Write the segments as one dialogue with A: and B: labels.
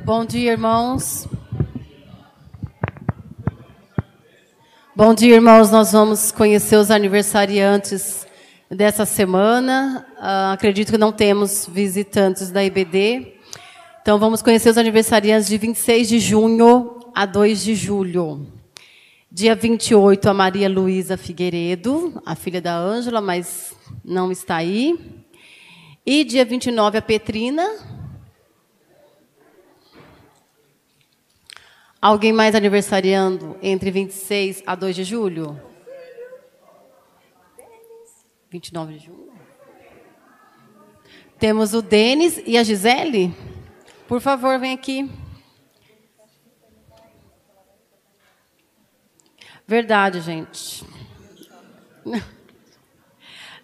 A: Bom dia, irmãos. Bom dia, irmãos. Nós vamos conhecer os aniversariantes dessa semana. Acredito que não temos visitantes da IBD. Então, vamos conhecer os aniversariantes de 26 de junho a 2 de julho. Dia 28, a Maria Luísa Figueiredo, a filha da Ângela, mas não está aí. E dia 29, a Petrina. Alguém mais aniversariando entre 26 a 2 de julho? 29 de julho. Temos o Denis e a Gisele. Por favor, vem aqui. Verdade, gente.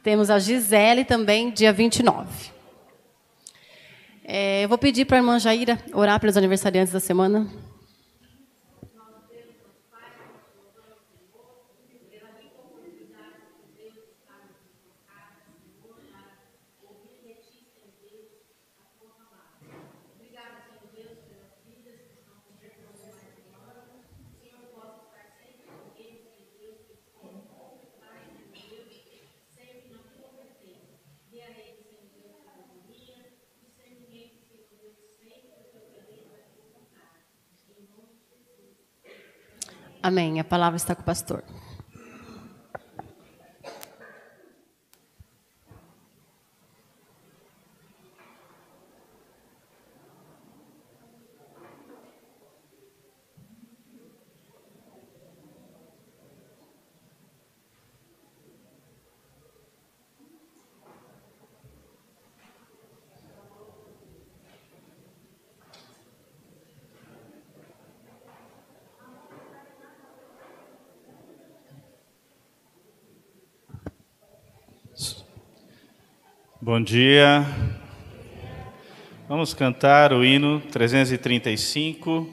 A: Temos a Gisele também, dia 29. Eu vou pedir para a irmã Jaira orar pelos aniversariantes da semana. Amém. A palavra está com o pastor.
B: Bom dia. Vamos cantar o hino 335.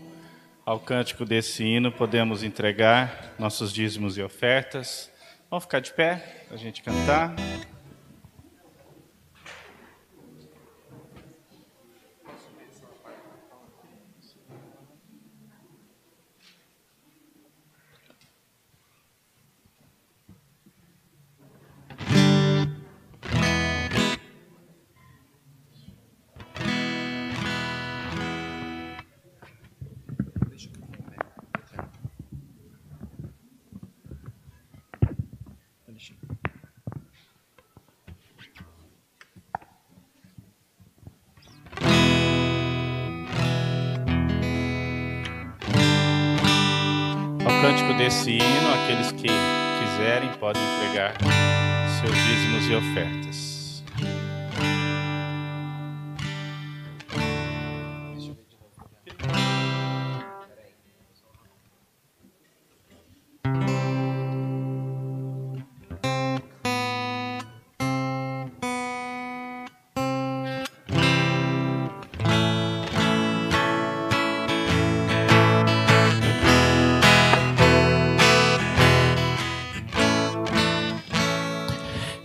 B: Ao cântico desse hino, podemos entregar nossos dízimos e ofertas. Vamos ficar de pé para a gente cantar. Desse hino, aqueles que quiserem podem entregar seus dízimos e ofertas.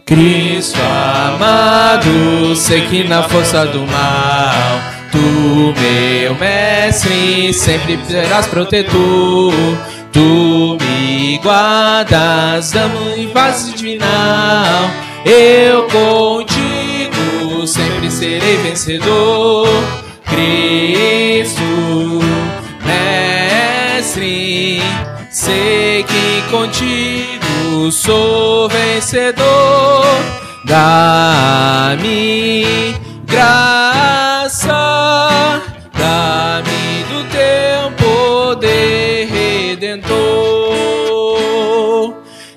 C: Cristo amado, sei que na força do mal, Tu, meu mestre, sempre serás protetor. Tu me guardas, damos em paz divinal. Eu contigo sempre serei vencedor. Cristo, mestre, sei que contigo sou vencedor. Dá-me graça, dá-me do teu poder redentor.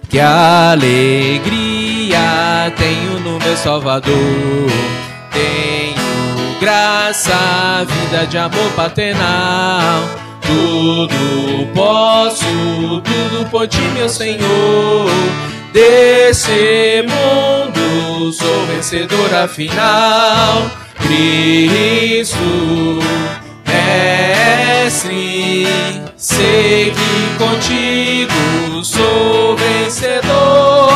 C: Que alegria tenho no meu Salvador. Tenho graça, vida de amor paternal. Tudo posso, tudo por ti, meu Senhor. Desse mundo sou vencedor afinal. Cristo, mestre, sei que contigo sou vencedor.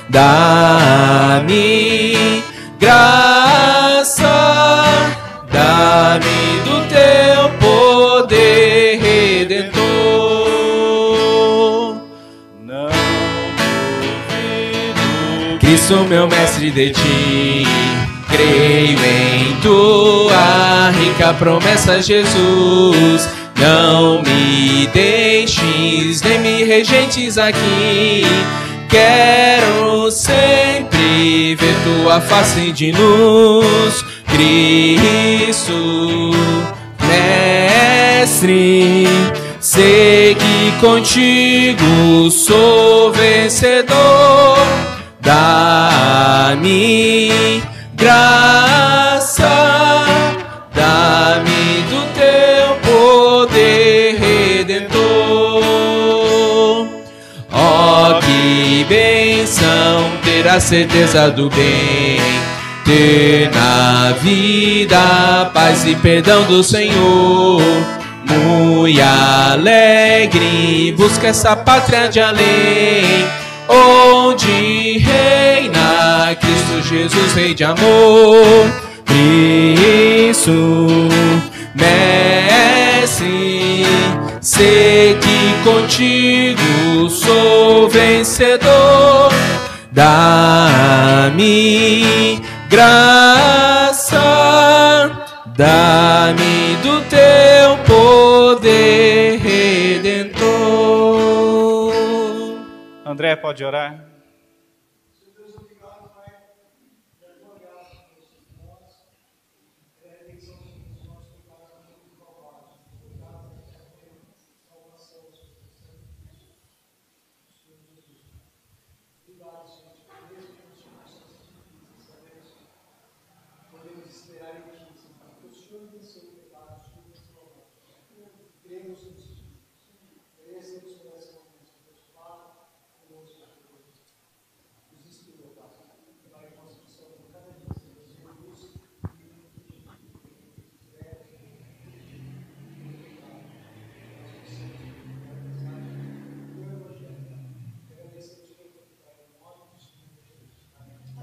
C: Dá-me graça, dá-me do teu poder Cristo, meu mestre de ti. Creio em tua rica promessa, Jesus. Não me deixes, nem me rejeites aqui. Quero sempre ver tua face de luz, Cristo, mestre. Sei que contigo sou vencedor. Dá-me graça, dá-me do teu poder redentor. Oh, que bênção ter a certeza do bem, ter na vida paz e perdão do Senhor. Muito alegre, busca essa pátria de além, onde reina Cristo Jesus, Rei de amor. Cristo, mestre, sei que contigo sou vencedor. Dá-me graça, dá-me do teu poder redentor.
B: André, pode orar?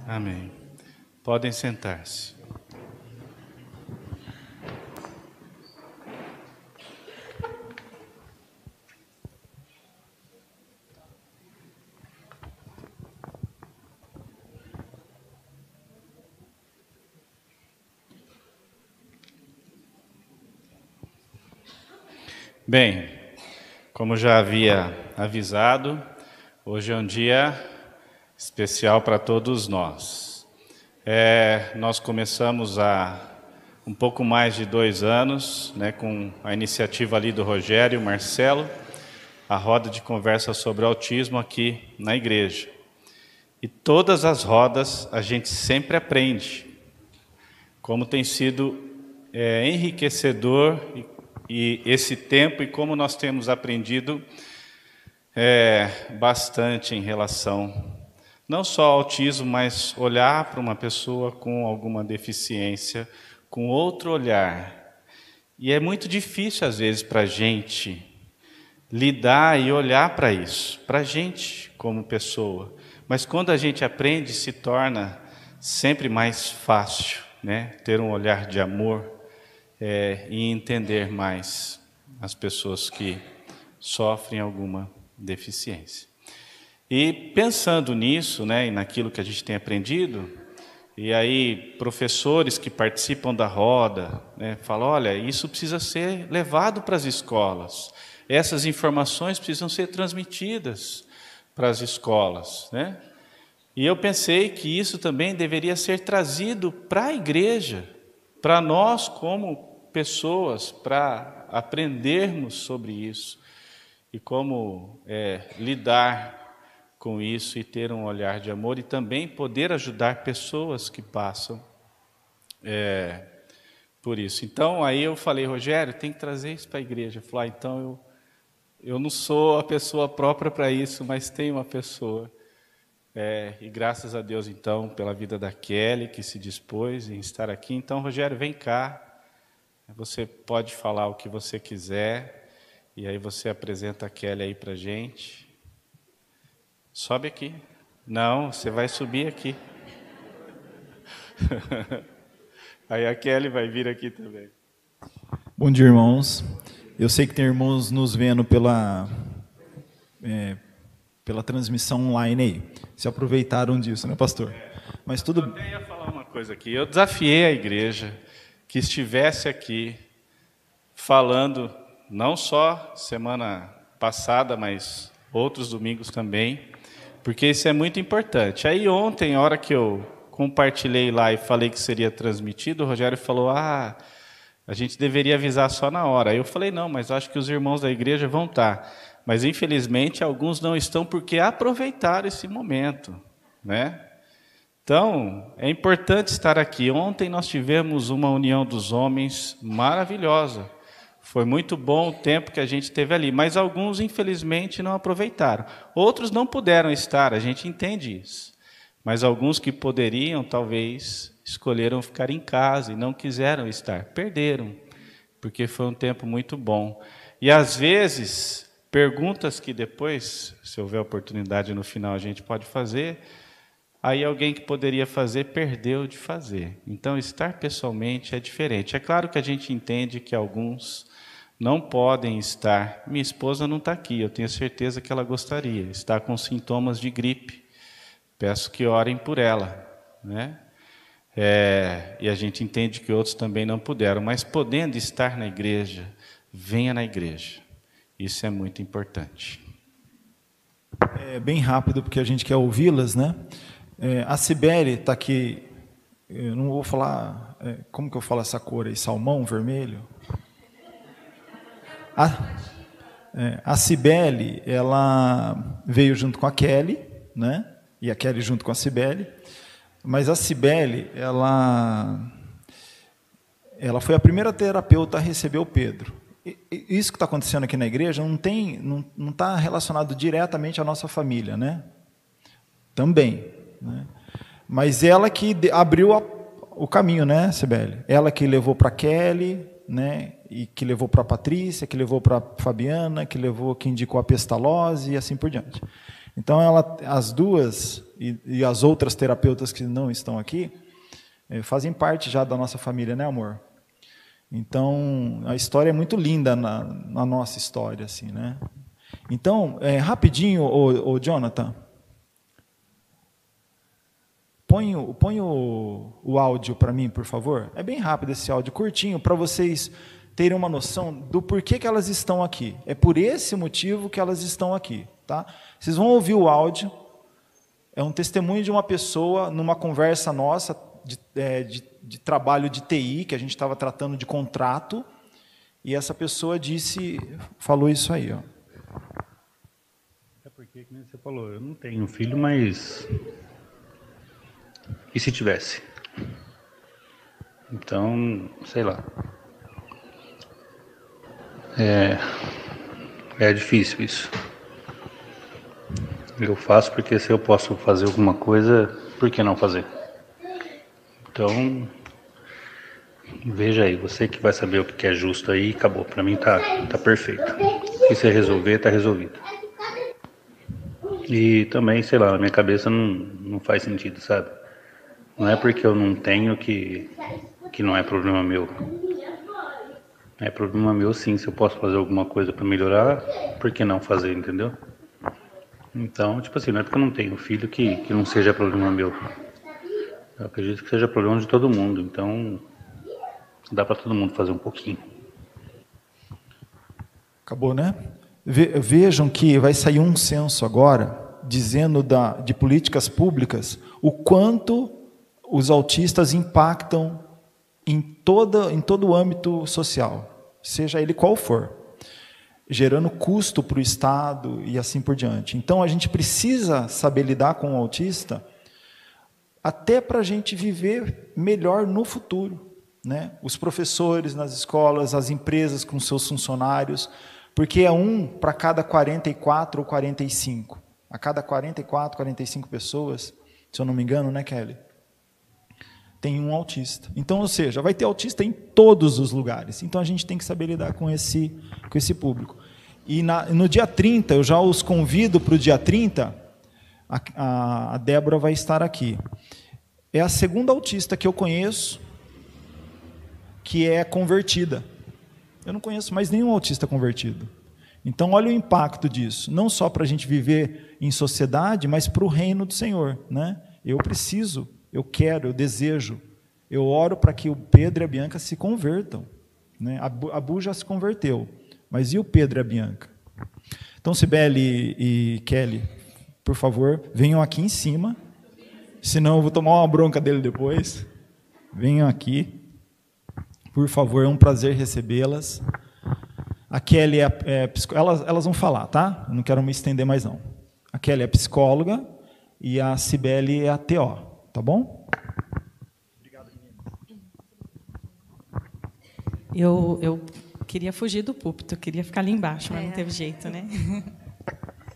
B: Amém. Podem sentar-se. Bem, como já havia avisado, hoje é um dia especial para todos nós. Nós começamos há um pouco mais de 2 anos, com a iniciativa ali do Rogério e Marcelo, a roda de conversa sobre autismo aqui na igreja. E todas as rodas a gente sempre aprende, como tem sido enriquecedor e esse tempo, e como nós temos aprendido bastante em relação não só ao autismo, mas olhar para uma pessoa com alguma deficiência, com outro olhar. E é muito difícil, às vezes, para a gente lidar e olhar para isso, para a gente como pessoa. Mas quando a gente aprende, se torna sempre mais fácil, ter um olhar de amor e entender mais as pessoas que sofrem alguma deficiência. E pensando nisso, e naquilo que a gente tem aprendido, e aí professores que participam da roda, falam, olha, isso precisa ser levado para as escolas, essas informações precisam ser transmitidas para as escolas, E eu pensei que isso também deveria ser trazido para a igreja, para nós como pessoas, para aprendermos sobre isso e como lidar com isso e ter um olhar de amor e também poder ajudar pessoas que passam por isso. Então, aí eu falei, Rogério, tem que trazer isso para a igreja. Eu falei, então eu não sou a pessoa própria para isso, mas tem uma pessoa. E graças a Deus, então, pela vida da Kelly, que se dispôs em estar aqui. Então, Rogério, vem cá. Você pode falar o que você quiser, e aí você apresenta a Kelly aí para a gente. Sobe aqui. Não, você vai subir aqui. Aí a Kelly vai vir aqui também.
D: Bom dia, irmãos. Eu sei que tem irmãos nos vendo pela transmissão online aí. Se aproveitaram disso, né, pastor? Mas tudo...
B: Eu até ia falar uma coisa aqui. Eu desafiei a igreja que estivesse aqui falando, não só semana passada, mas outros domingos também, porque isso é muito importante. Aí ontem, a hora que eu compartilhei lá e falei que seria transmitido, o Rogério falou, a gente deveria avisar só na hora. Aí eu falei, não, mas acho que os irmãos da igreja vão estar. Mas, infelizmente, alguns não estão porque aproveitaram esse momento, né? Então, é importante estar aqui. Ontem nós tivemos uma união dos homens maravilhosa. Foi muito bom o tempo que a gente teve ali, mas alguns, infelizmente, não aproveitaram. Outros não puderam estar, a gente entende isso. Mas alguns que poderiam, talvez, escolheram ficar em casa e não quiseram estar. Perderam, porque foi um tempo muito bom. E, às vezes, perguntas que depois, se houver oportunidade no final, a gente pode fazer... Aí alguém que poderia fazer, perdeu de fazer. Então, estar pessoalmente é diferente. É claro que a gente entende que alguns não podem estar. Minha esposa não está aqui, eu tenho certeza que ela gostaria. Está com sintomas de gripe. Peço que orem por ela, né? E a gente entende que outros também não puderam. Mas podendo estar na igreja, venha na igreja. Isso é muito importante.
D: É bem rápido, porque a gente quer ouvi-las, né? A Cibele está aqui, eu não vou falar, como que eu falo essa cor aí, salmão, vermelho? A Cibele, ela veio junto com a Kelly, né? E a Kelly junto com a Cibele, mas a Cibele, ela foi a primeira terapeuta a receber o Pedro. Isso que está acontecendo aqui na igreja não está relacionado diretamente à nossa família, né? Também. Né? Mas ela que abriu o caminho, né, Cibele? Ela que levou para Kelly, né? E que levou para a Patrícia, que levou para a Fabiana, que indicou a Pestalozzi e assim por diante. Então, as duas e as outras terapeutas que não estão aqui fazem parte já da nossa família, né, amor? Então, a história é muito linda na nossa história, assim, né? Então, rapidinho, ô Jonathan, põe o áudio para mim, por favor. É bem rápido esse áudio, curtinho, para vocês terem uma noção do porquê que elas estão aqui. É por esse motivo que elas estão aqui, tá? Vocês vão ouvir o áudio. É um testemunho de uma pessoa numa conversa nossa de trabalho de TI, que a gente estava tratando de contrato, e essa pessoa falou isso aí, ó.
E: É porque, como você falou, eu não tenho filho, mas... E se tivesse? Então, sei lá. É difícil isso. Eu faço porque se eu posso fazer alguma coisa, por que não fazer? Então, veja aí, você que vai saber o que é justo aí, acabou. Para mim tá perfeito. Se você resolver, tá resolvido. E também, sei lá, na minha cabeça não faz sentido, sabe? Não é porque eu não tenho que não é problema meu. É problema meu sim, se eu posso fazer alguma coisa para melhorar, por que não fazer, entendeu? Então, tipo assim, não é porque eu não tenho filho que não seja problema meu. Eu acredito que seja problema de todo mundo, então dá para todo mundo fazer um pouquinho.
D: Acabou, né? Vejam que vai sair um censo agora, dizendo de políticas públicas, o quanto os autistas impactam em todo o âmbito social, seja ele qual for, gerando custo para o Estado e assim por diante. Então, a gente precisa saber lidar com o autista até para a gente viver melhor no futuro, né? Os professores nas escolas, as empresas com seus funcionários, porque é um para cada 44 ou 45. A cada 44, 45 pessoas, se eu não me engano, né, Kelly? Tem um autista. Então, ou seja, vai ter autista em todos os lugares. Então, a gente tem que saber lidar com esse público. E no dia 30, eu já os convido para o dia 30, a Débora vai estar aqui. É a segunda autista que eu conheço que é convertida. Eu não conheço mais nenhum autista convertido. Então, olha o impacto disso, não só para a gente viver em sociedade, mas para o reino do Senhor, né? Eu preciso, eu quero, eu desejo, eu oro para que o Pedro e a Bianca se convertam, né? A Bu já se converteu, mas e o Pedro e a Bianca? Então, Cibele e Kelly, por favor, venham aqui em cima, senão eu vou tomar uma bronca dele depois. Venham aqui, por favor, é um prazer recebê-las. A Kelly elas vão falar, tá? Eu não quero me estender mais não. A Kelly é psicóloga e a Cibele é a TO, tá bom? Obrigado, meninas.
F: Eu queria fugir do púlpito, eu queria ficar ali embaixo, mas não teve jeito, né?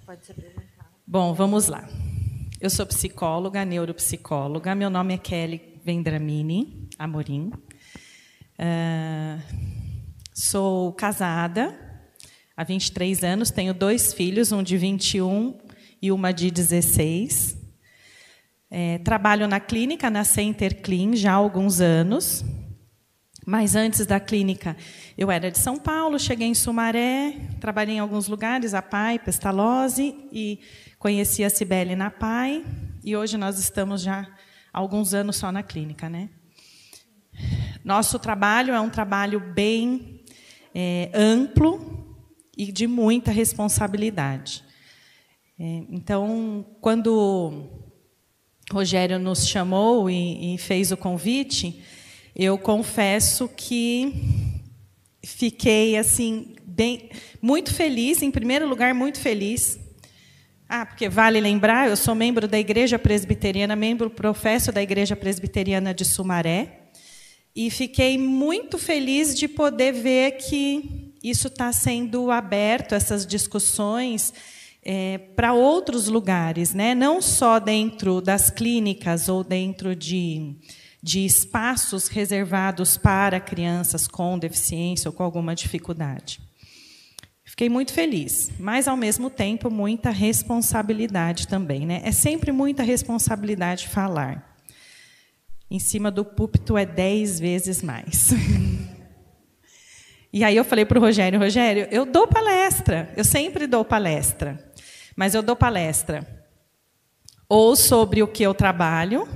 G: Pode se apresentar.
F: Bom, vamos lá. Eu sou psicóloga, neuropsicóloga. Meu nome é Kelly Vendramini Amorim. Sou casada há 23 anos, tenho 2 filhos, um de 21 e uma de 16. Trabalho na clínica, na Center Clean, já há alguns anos. Mas antes da clínica, eu era de São Paulo, cheguei em Sumaré, trabalhei em alguns lugares, a PAI, Pestalozzi, e conheci a Cibele na PAI, e hoje nós estamos já há alguns anos só na clínica, né? Nosso trabalho é um trabalho bem amplo e de muita responsabilidade. Então, quando o Rogério nos chamou e fez o convite, eu confesso que fiquei assim muito feliz, em primeiro lugar, muito feliz. Porque vale lembrar, eu sou membro da Igreja Presbiteriana, membro professo da Igreja Presbiteriana de Sumaré, e fiquei muito feliz de poder ver que isso está sendo aberto, essas discussões, para outros lugares, né? Não só dentro das clínicas ou dentro de espaços reservados para crianças com deficiência ou com alguma dificuldade. Fiquei muito feliz, mas, ao mesmo tempo, muita responsabilidade também, né? É sempre muita responsabilidade falar. Em cima do púlpito é 10 vezes mais. E aí eu falei para o Rogério, eu dou palestra, eu sempre dou palestra, mas eu dou palestra ou sobre o que eu trabalho,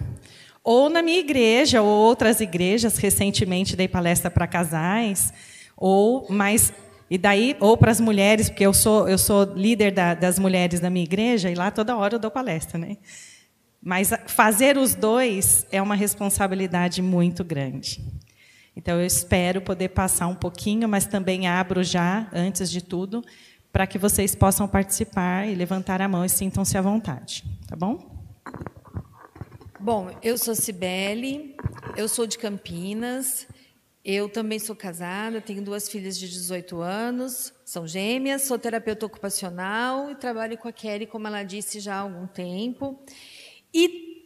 F: ou na minha igreja, ou outras igrejas. Recentemente dei palestra para casais, ou para as mulheres, porque eu sou líder das mulheres da minha igreja, e lá toda hora eu dou palestra, né? Mas fazer os dois é uma responsabilidade muito grande. Então, eu espero poder passar um pouquinho, mas também abro já, antes de tudo, para que vocês possam participar e levantar a mão e sintam-se à vontade. Tá bom?
G: Bom, eu sou Cibele, eu sou de Campinas, eu também sou casada, tenho 2 filhas de 18 anos, são gêmeas, sou terapeuta ocupacional e trabalho com a Kelly, como ela disse, já há algum tempo. E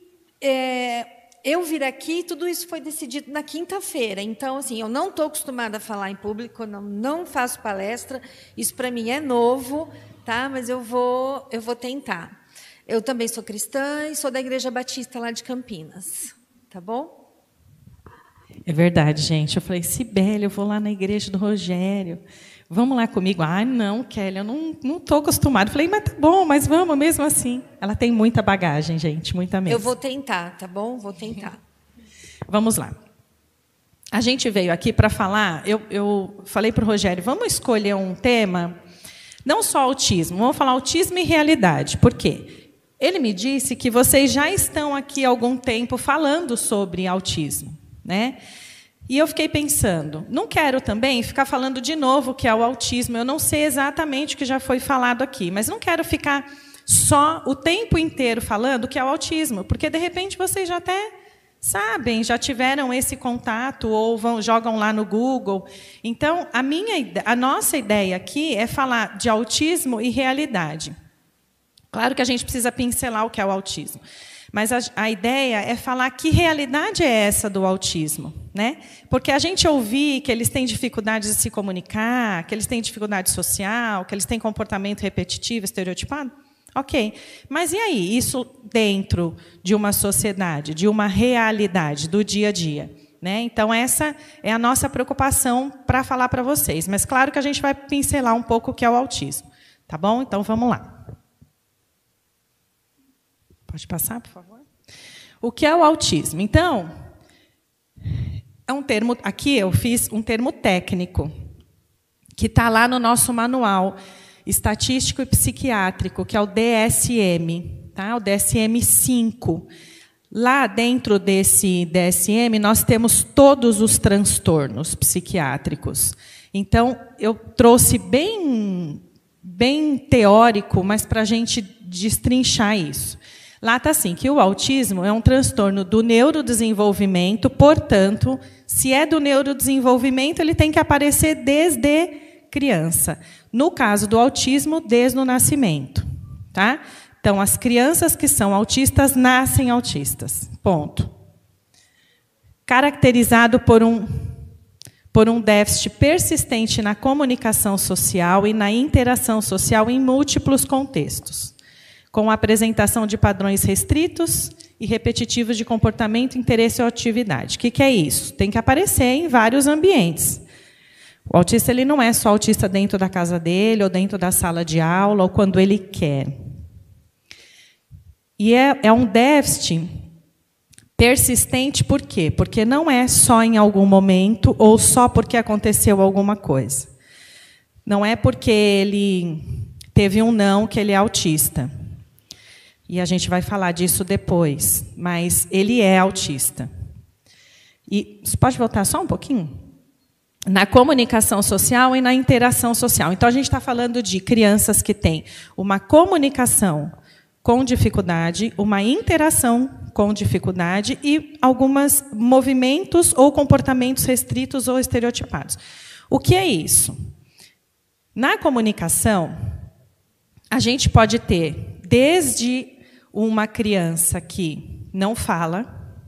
G: eu vir aqui, tudo isso foi decidido na quinta-feira. Então, assim, eu não estou acostumada a falar em público, não faço palestra, isso para mim é novo, tá? Mas eu vou tentar. Eu também sou cristã e sou da Igreja Batista lá de Campinas. Tá bom?
F: É verdade, gente. Eu falei, Cibele, eu vou lá na igreja do Rogério. Vamos lá comigo. Não, Kelly, eu não estou acostumada. Eu falei, mas tá bom, mas vamos mesmo assim. Ela tem muita bagagem, gente, muita mesmo.
G: Eu vou tentar, tá bom? Vou tentar.
F: Vamos lá. A gente veio aqui para falar, eu falei para o Rogério, vamos escolher um tema, não só autismo, vamos falar autismo e realidade. Por quê? Ele me disse que vocês já estão aqui há algum tempo falando sobre autismo, né? E eu fiquei pensando, não quero também ficar falando de novo o que é o autismo. Eu não sei exatamente o que já foi falado aqui, mas não quero ficar só o tempo inteiro falando o que é o autismo, porque, de repente, vocês já até sabem, já tiveram esse contato ou jogam lá no Google. Então, a nossa ideia aqui é falar de autismo e realidade. Claro que a gente precisa pincelar o que é o autismo. Mas a ideia é falar que realidade é essa do autismo, né? Porque a gente ouvir que eles têm dificuldade de se comunicar, que eles têm dificuldade social, que eles têm comportamento repetitivo, estereotipado, ok. Mas e aí? Isso dentro de uma sociedade, de uma realidade do dia a dia. né? Então, essa é a nossa preocupação para falar para vocês. Mas, claro que a gente vai pincelar um pouco o que é o autismo. Tá bom? Então, vamos lá. Pode passar, por favor? O que é o autismo? Então, é um termo... Aqui eu fiz um termo técnico, que está lá no nosso manual estatístico e psiquiátrico, que é o DSM, tá? O DSM-5. Lá dentro desse DSM, nós temos todos os transtornos psiquiátricos. Então, eu trouxe bem teórico, mas para a gente destrinchar isso. Lá está assim, que o autismo é um transtorno do neurodesenvolvimento, portanto, se é do neurodesenvolvimento, ele tem que aparecer desde criança. No caso do autismo, desde o nascimento. Tá? Então, as crianças que são autistas nascem autistas. Ponto. Caracterizado por um déficit persistente na comunicação social e na interação social em múltiplos contextos, com a apresentação de padrões restritos e repetitivos de comportamento, interesse ou atividade. O que é isso? Tem que aparecer em vários ambientes. O autista ele não é só autista dentro da casa dele, ou dentro da sala de aula, ou quando ele quer. E é um déficit persistente, por quê? Porque não é só em algum momento, ou só porque aconteceu alguma coisa. Não é porque ele teve um não que ele é autista. E a gente vai falar disso depois, mas ele é autista. E você pode voltar só um pouquinho? Na comunicação social e na interação social. Então, a gente está falando de crianças que têm uma comunicação com dificuldade, uma interação com dificuldade e alguns movimentos ou comportamentos restritos ou estereotipados. O que é isso? Na comunicação, a gente pode ter desde uma criança que não fala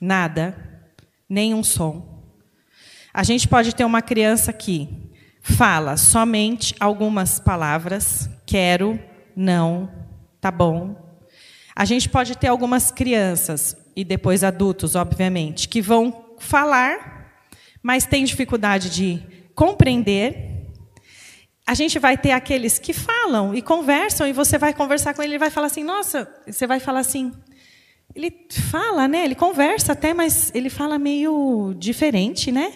F: nada, nenhum som. A gente pode ter uma criança que fala somente algumas palavras, quero, não, tá bom. A gente pode ter algumas crianças, e depois adultos, obviamente, que vão falar, mas têm dificuldade de compreender. A gente vai ter aqueles que falam e conversam, e você vai conversar com ele, ele vai falar assim, nossa, você vai falar assim, ele fala, né? Ele conversa até, mas ele fala meio diferente, né?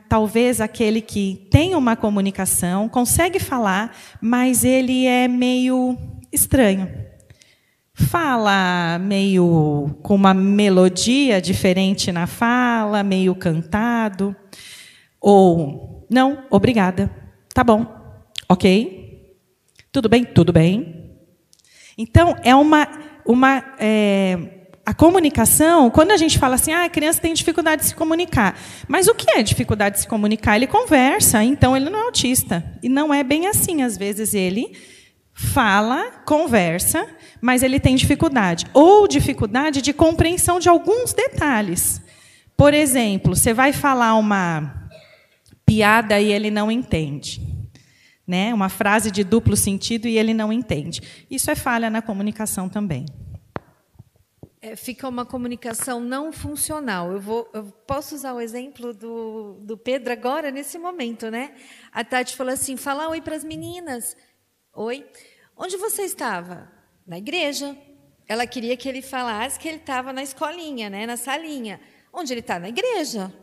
F: Talvez aquele que tem uma comunicação, consegue falar, mas ele é meio estranho. Fala meio com uma melodia diferente na fala, meio cantado. Ou, não, obrigada. Tá bom, ok. Tudo bem? Tudo bem. Então, a comunicação, quando a gente fala assim, a criança tem dificuldade de se comunicar. Mas o que é dificuldade de se comunicar? Ele conversa, então ele não é autista. E não é bem assim. Às vezes ele fala, conversa, mas ele tem dificuldade. Ou dificuldade de compreensão de alguns detalhes. Por exemplo, você vai falar uma piada e ele não entende. Né? Uma frase de duplo sentido e ele não entende. Isso é falha na comunicação também.
G: Fica uma comunicação não funcional. Eu posso usar o exemplo do Pedro agora, nesse momento, né? A Tati falou assim, fala oi para as meninas. Oi. Onde você estava? Na igreja. Ela queria que ele falasse que ele estava na escolinha, né? Na salinha. Onde ele está? Na igreja.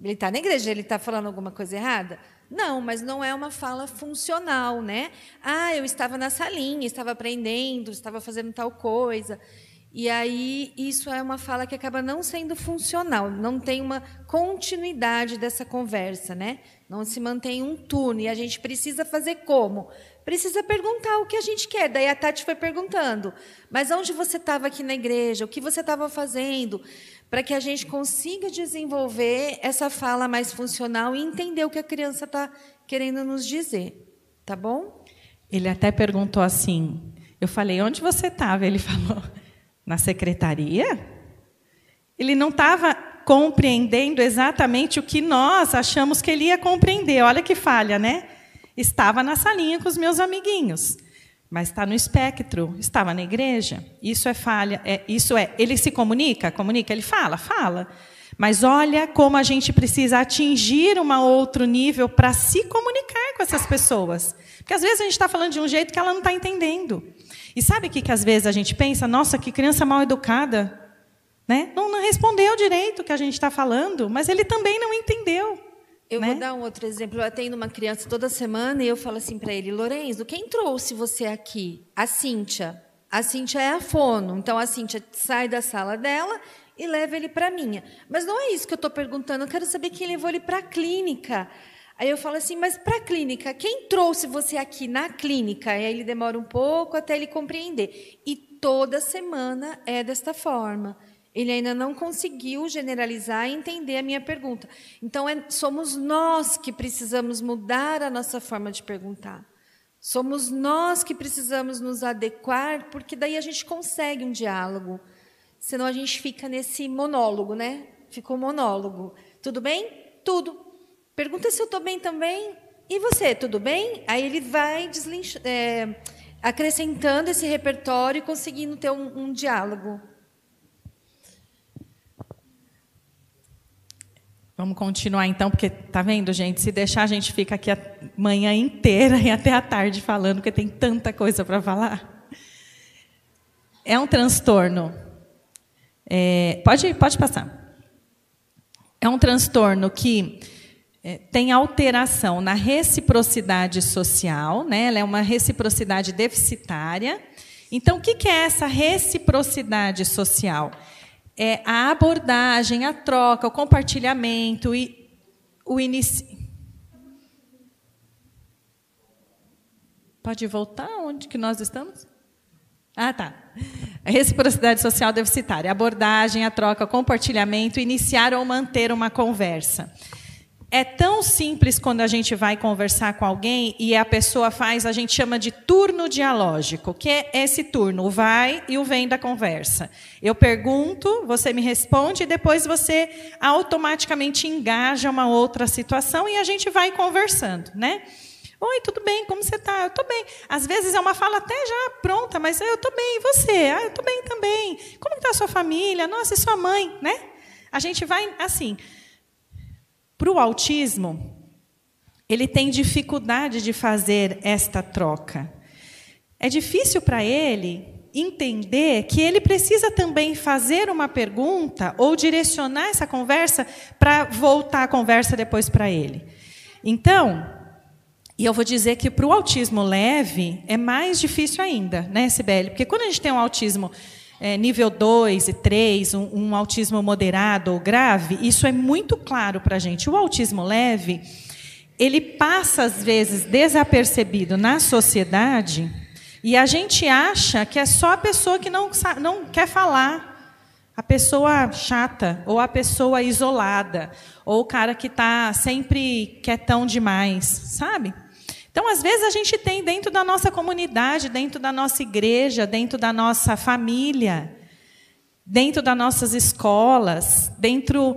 G: Ele está na igreja. Ele está falando alguma coisa errada? Não, mas não é uma fala funcional, né? Eu estava na salinha, estava aprendendo, estava fazendo tal coisa. E aí, isso é uma fala que acaba não sendo funcional, não tem uma continuidade dessa conversa, né? Não se mantém um turno. E a gente precisa fazer como? Precisa perguntar o que a gente quer. Daí a Tati foi perguntando, mas onde você estava aqui na igreja? O que você estava fazendo? Para que a gente consiga desenvolver essa fala mais funcional e entender o que a criança está querendo nos dizer. Tá bom?
F: Ele até perguntou assim, eu falei, onde você estava? Ele falou... Na secretaria? Ele não estava compreendendo exatamente o que nós achamos que ele ia compreender. Olha que falha, né? Estava na salinha com os meus amiguinhos, mas está no espectro. Estava na igreja. Isso é falha. Ele se comunica? Comunica. Ele fala? Fala. Mas olha como a gente precisa atingir um outro nível para se comunicar com essas pessoas. Porque às vezes a gente está falando de um jeito que ela não está entendendo. E sabe o que às vezes a gente pensa? Nossa, que criança mal educada. Né? Não respondeu direito o que a gente está falando, mas ele também não entendeu.
G: Eu
F: né?
G: vou dar um outro exemplo. Eu atendo uma criança toda semana e eu falo assim para ele: Lorenzo, quem trouxe você aqui? A Cíntia. A Cíntia é a fono. Então, a Cíntia sai da sala dela e leva ele para a minha. Mas não é isso que eu estou perguntando. Eu quero saber quem levou ele para a clínica. Aí eu falo assim: mas para a clínica, quem trouxe você aqui na clínica? E aí ele demora um pouco até ele compreender. E toda semana é desta forma. Ele ainda não conseguiu generalizar e entender a minha pergunta. Então, somos nós que precisamos mudar a nossa forma de perguntar. Somos nós que precisamos nos adequar, porque daí a gente consegue um diálogo. Senão a gente fica nesse monólogo, né? Fica um monólogo. Tudo bem? Tudo. Pergunta se eu estou bem também. E você, tudo bem? Aí ele vai acrescentando esse repertório e conseguindo ter um diálogo.
F: Vamos continuar, então, porque, tá vendo, gente? Se deixar, a gente fica aqui a manhã inteira e até a tarde falando, porque tem tanta coisa para falar. É um transtorno. Pode passar. É um transtorno que tem alteração na reciprocidade social, né? Ela é uma reciprocidade deficitária. Então, o que é essa reciprocidade social? É a abordagem, a troca, o compartilhamento e o início. Pode voltar? Onde que nós estamos? Ah, tá. A reciprocidade social deficitária. A abordagem, a troca, o compartilhamento, iniciar ou manter uma conversa. É tão simples quando a gente vai conversar com alguém e a pessoa faz, a gente chama de turno dialógico, que é esse turno, o vai e o vem da conversa. Eu pergunto, você me responde e depois você automaticamente engaja uma outra situação e a gente vai conversando, né? Oi, tudo bem? Como você está? Eu estou bem. Às vezes é uma fala até já pronta, mas eu estou bem, e você? Ah, eu estou bem também. Como está a sua família? Nossa, e sua mãe? Né? A gente vai assim. Para o autismo, ele tem dificuldade de fazer esta troca. É difícil para ele entender que ele precisa também fazer uma pergunta ou direcionar essa conversa para voltar a conversa depois para ele. Então, e eu vou dizer que para o autismo leve é mais difícil ainda, né, Sibeli? Porque quando a gente tem um autismo nível 2 e 3, um autismo moderado ou grave, isso é muito claro para a gente. O autismo leve, ele passa, às vezes, desapercebido na sociedade e a gente acha que é só a pessoa que não quer falar, a pessoa chata, ou a pessoa isolada, ou o cara que está sempre quietão demais, sabe? Então, às vezes, a gente tem dentro da nossa comunidade, dentro da nossa igreja, dentro da nossa família, dentro das nossas escolas, dentro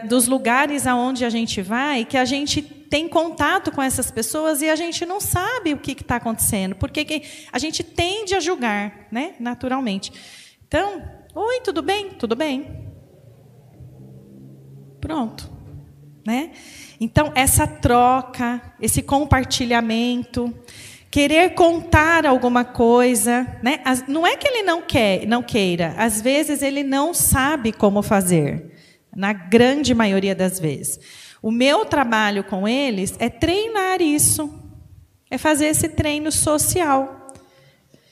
F: dos lugares aonde a gente vai, que a gente tem contato com essas pessoas e a gente não sabe o que está acontecendo, porque a gente tende a julgar, né, naturalmente. Então, oi, tudo bem? Tudo bem. Pronto. Né? Então, essa troca, esse compartilhamento, querer contar alguma coisa, né? Não é que ele não queira, às vezes ele não sabe como fazer, na grande maioria das vezes. O meu trabalho com eles é treinar isso, é fazer esse treino social.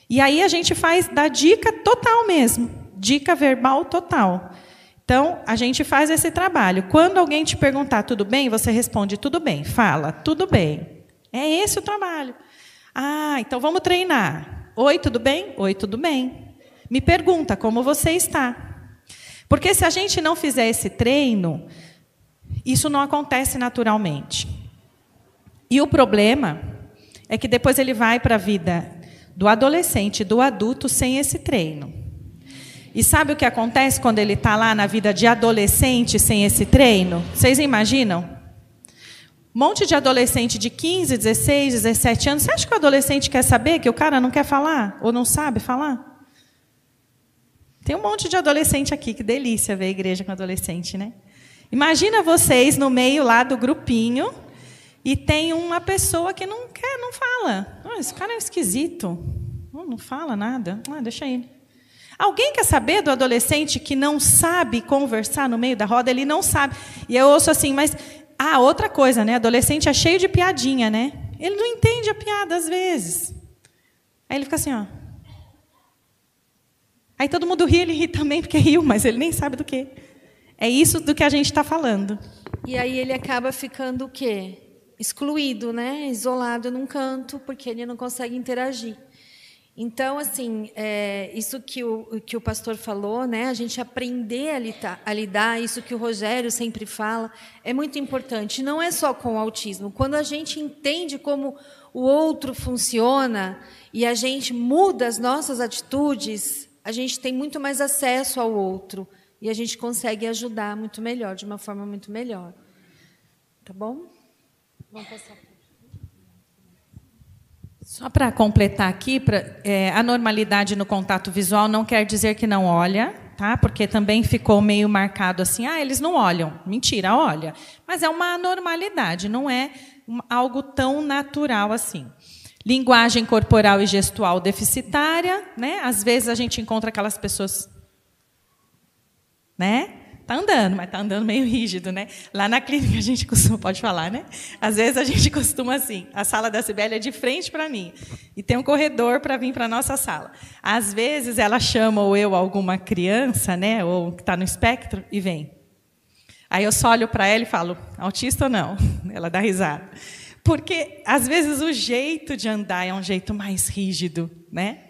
F: E aí a gente dá dica total mesmo, dica verbal total. Então, a gente faz esse trabalho. Quando alguém te perguntar tudo bem, você responde tudo bem. Fala, tudo bem. É esse o trabalho. Ah, então vamos treinar. Oi, tudo bem? Oi, tudo bem. Me pergunta como você está. Porque se a gente não fizer esse treino, isso não acontece naturalmente. E o problema é que depois ele vai para a vida do adolescente, do adulto, sem esse treino. E sabe o que acontece quando ele está lá na vida de adolescente sem esse treino? Vocês imaginam? Um monte de adolescente de 15, 16, 17 anos. Você acha que o adolescente quer saber que o cara não quer falar? Ou não sabe falar? Tem um monte de adolescente aqui. Que delícia ver a igreja com adolescente, né? Imagina vocês no meio lá do grupinho e tem uma pessoa que não quer, não fala. Esse cara é esquisito. Não fala nada. Deixa ele. Alguém quer saber do adolescente que não sabe conversar no meio da roda? Ele não sabe. E eu ouço assim, mas... outra coisa, né? Adolescente é cheio de piadinha, né? Ele não entende a piada às vezes. Aí ele fica assim, ó. Aí todo mundo ri, ele ri também, porque riu, mas ele nem sabe do quê. É isso do que a gente está falando.
G: E aí ele acaba ficando o quê? Excluído, né? Isolado num canto, porque ele não consegue interagir. Então, assim, isso que o pastor falou, né? A gente aprender a lidar, isso que o Rogério sempre fala, é muito importante. Não é só com o autismo. Quando a gente entende como o outro funciona e a gente muda as nossas atitudes, a gente tem muito mais acesso ao outro e a gente consegue ajudar muito melhor, de uma forma muito melhor. Tá bom? Vamos passar.
F: Só para completar aqui, a normalidade no contato visual não quer dizer que não olha, tá? Porque também ficou meio marcado assim, eles não olham. Mentira, olha. Mas é uma anormalidade, não é algo tão natural assim. Linguagem corporal e gestual deficitária, né? Às vezes a gente encontra aquelas pessoas, né? Tá andando, mas tá andando meio rígido, né? Lá na clínica a gente costuma, pode falar, né? Às vezes a gente costuma assim, a sala da Cibele é de frente para mim e tem um corredor para vir para a nossa sala. Às vezes ela chama ou eu alguma criança, né? Ou que está no espectro e vem. Aí eu só olho para ela e falo, autista ou não? Ela dá risada. Porque às vezes o jeito de andar é um jeito mais rígido, né?